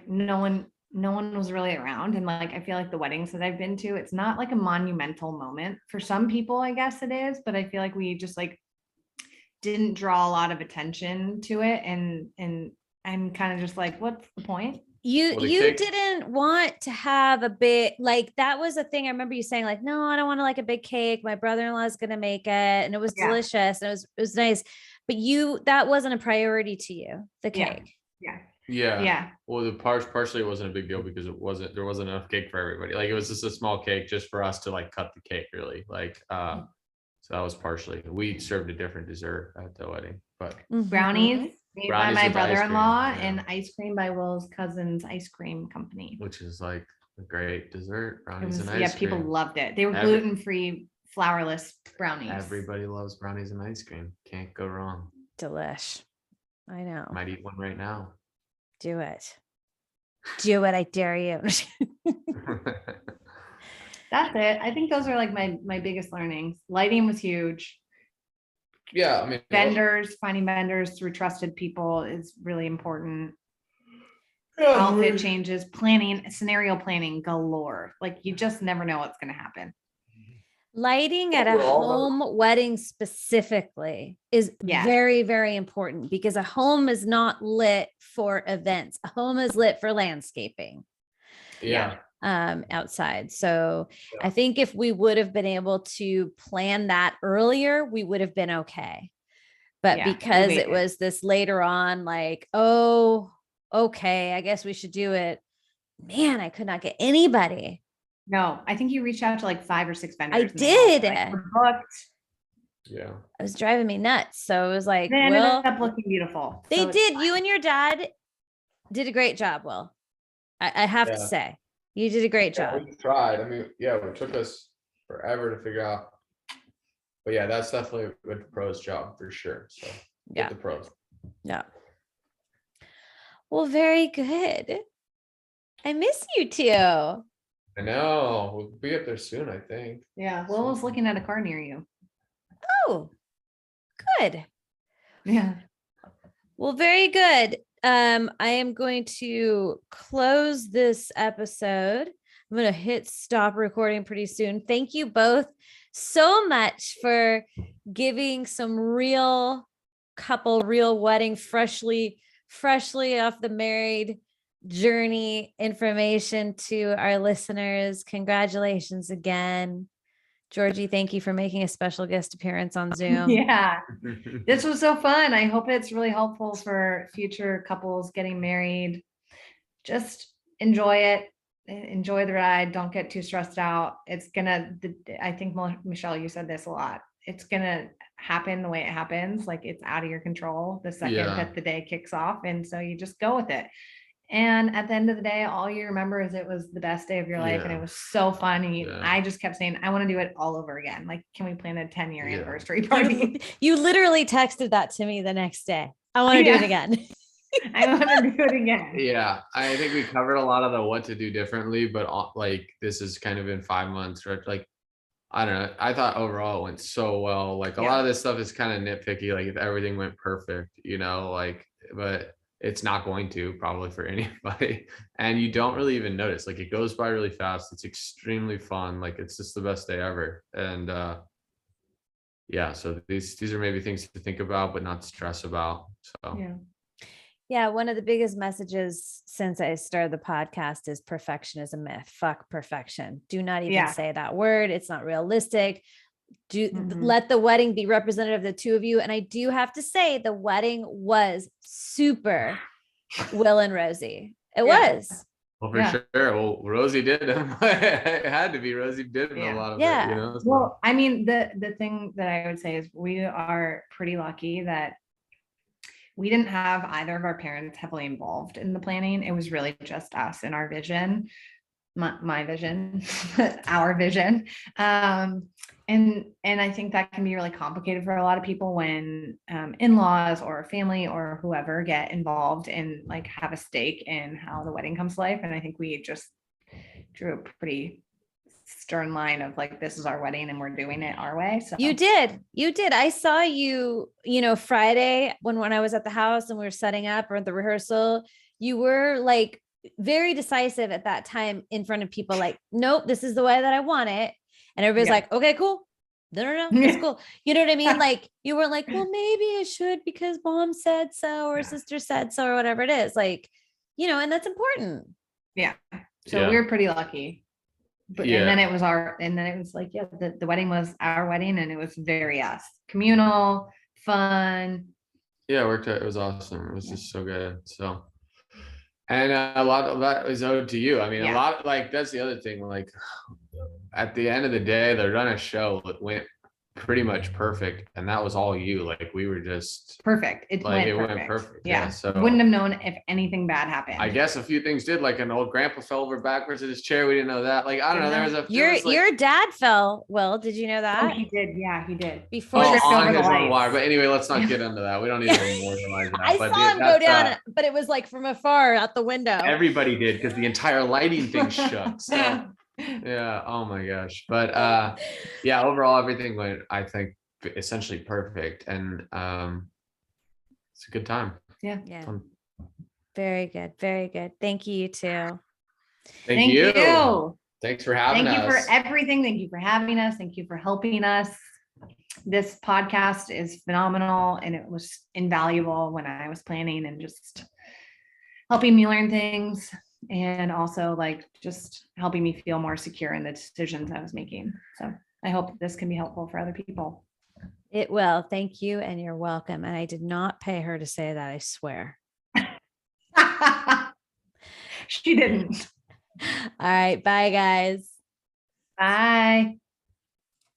no one was really around. And like, I feel like the weddings that I've been to, it's not like a monumental moment. For some people, I guess it is, but I feel like we just like didn't draw a lot of attention to it. And I'm kind of just like, what's the point? You didn't want to have a big, like, that was a thing. I remember you saying like, no, I don't want to like a big cake. My brother-in-law is going to make it. And it was delicious. And it was nice, but that wasn't a priority to you, the cake. Yeah. Well, partially it wasn't a big deal because there wasn't enough cake for everybody. Like it was just a small cake just for us to like cut the cake really. Like, so that was partially, we served a different dessert at the wedding, but brownies made by my brother-in-law and ice cream by Will's cousin's ice cream company, which is like a great dessert. Brownies and ice cream. Yeah, people loved it. They were gluten-free, flourless brownies. Everybody loves brownies and ice cream. Can't go wrong. Delish. I know. Might eat one right now. Do it. I dare you. That's it. I think those are like my biggest learnings. Lighting was huge. Yeah, I mean, finding vendors through trusted people is really important. Outfit changes, scenario planning galore. Like you just never know what's going to happen. Lighting at a home wedding specifically is very, very important, because a home is not lit for events. A home is lit for landscaping. Outside. So I think if we would have been able to plan that earlier, we would have been okay. But because it was this later on, like, oh, okay, I guess we should do it. Man, I could not get anybody. No, I think you reached out to like 5 or 6 vendors. I did. We're booked. Yeah. It was driving me nuts. So it was like, they ended up looking beautiful. They did. You and your dad did a great job, Will. I have to say. You did a great job. We tried. I mean, it took us forever to figure out. But yeah, that's definitely a pro's job for sure. So get the pros. Yeah. Well, very good. I miss you too. I know. We'll be up there soon, I think. Yeah. Will was looking at a car near you. Oh, good. Yeah. Well, very good. I am going to close this episode. I'm going to hit stop recording pretty soon. Thank you both so much for giving some real wedding, freshly off the married journey information to our listeners. Congratulations again. Georgie, thank you for making a special guest appearance on Zoom. Yeah, this was so fun. I hope it's really helpful for future couples getting married. Just enjoy it. Enjoy the ride. Don't get too stressed out. I think, Michelle, you said this a lot. It's going to happen the way it happens. Like it's out of your control the second that the day kicks off. And so you just go with it. And at the end of the day, all you remember is it was the best day of your life and it was so fun. And I just kept saying, I want to do it all over again. Like, can we plan a 10-year anniversary party? You literally texted that to me the next day. I want to do it again. I want to do it again. Yeah, I think we covered a lot of the what to do differently, but like this has kind of been 5 months, right? Like, I don't know. I thought overall it went so well. Like a lot of this stuff is kind of nitpicky. Like if everything went perfect, like, but it's not going to probably for anybody. And you don't really even notice. Like it goes by really fast. It's extremely fun. Like it's just the best day ever. And yeah, so these are maybe things to think about, but not stress about. So yeah, one of the biggest messages since I started the podcast is perfection is a myth. Fuck perfection. Do not even say that word. It's not realistic. Let the wedding be representative of the two of you. And I do have to say the wedding was super Will and Rosie. It was. Well, for sure. Well, Rosie did them. It had to be. Rosie did a lot of it, So. Well, I mean, the thing that I would say is we are pretty lucky that we didn't have either of our parents heavily involved in the planning. It was really just us and our vision, my vision, our vision. And I think that can be really complicated for a lot of people when in-laws or family or whoever get involved and like have a stake in how the wedding comes to life. And I think we just drew a pretty stern line of like, this is our wedding and we're doing it our way. So you did. I saw you, Friday when I was at the house and we were setting up or at the rehearsal, you were like very decisive at that time in front of people, like, nope, this is the way that I want it. And everybody's like, okay, cool. No, it's cool. You know what I mean? Like you were like, well, maybe I should because mom said so, or sister said so, or whatever it is. Like, and that's important. Yeah. So we were pretty lucky. But and then it was like, the wedding was our wedding and it was very us. Communal, fun. Yeah, it worked out. It was awesome. It was just so good. So and a lot of that is owed to you. I mean, a lot, like, that's the other thing. Like, at the end of the day, the run of show went pretty much perfect, and that was all you. Like, we were just perfect. It went perfect. Yeah. So wouldn't have known if anything bad happened. I guess a few things did. Like an old grandpa fell over backwards in his chair. We didn't know that. Like, I don't know. There was your dad fell. Will, did you know that? Oh, he did. Yeah, he did. Before on his own wire. But anyway, let's not get into that. We don't need to memorialize that. I saw him go down, but it was like from afar out the window. Everybody did because the entire lighting thing shook. So yeah. Oh my gosh. But overall everything went, I think, essentially perfect, and it's a good time. Yeah. Very good. Thank you too. Thank you. Thanks for having us. Thank you for everything. Thank you for having us. Thank you for helping us. This podcast is phenomenal and it was invaluable when I was planning and just helping me learn things, and also like just helping me feel more secure in the decisions I was making. So I hope this can be helpful for other people. It will. Thank you. And you're welcome. And I did not pay her to say that, I swear. She didn't. All right. Bye, guys. Bye.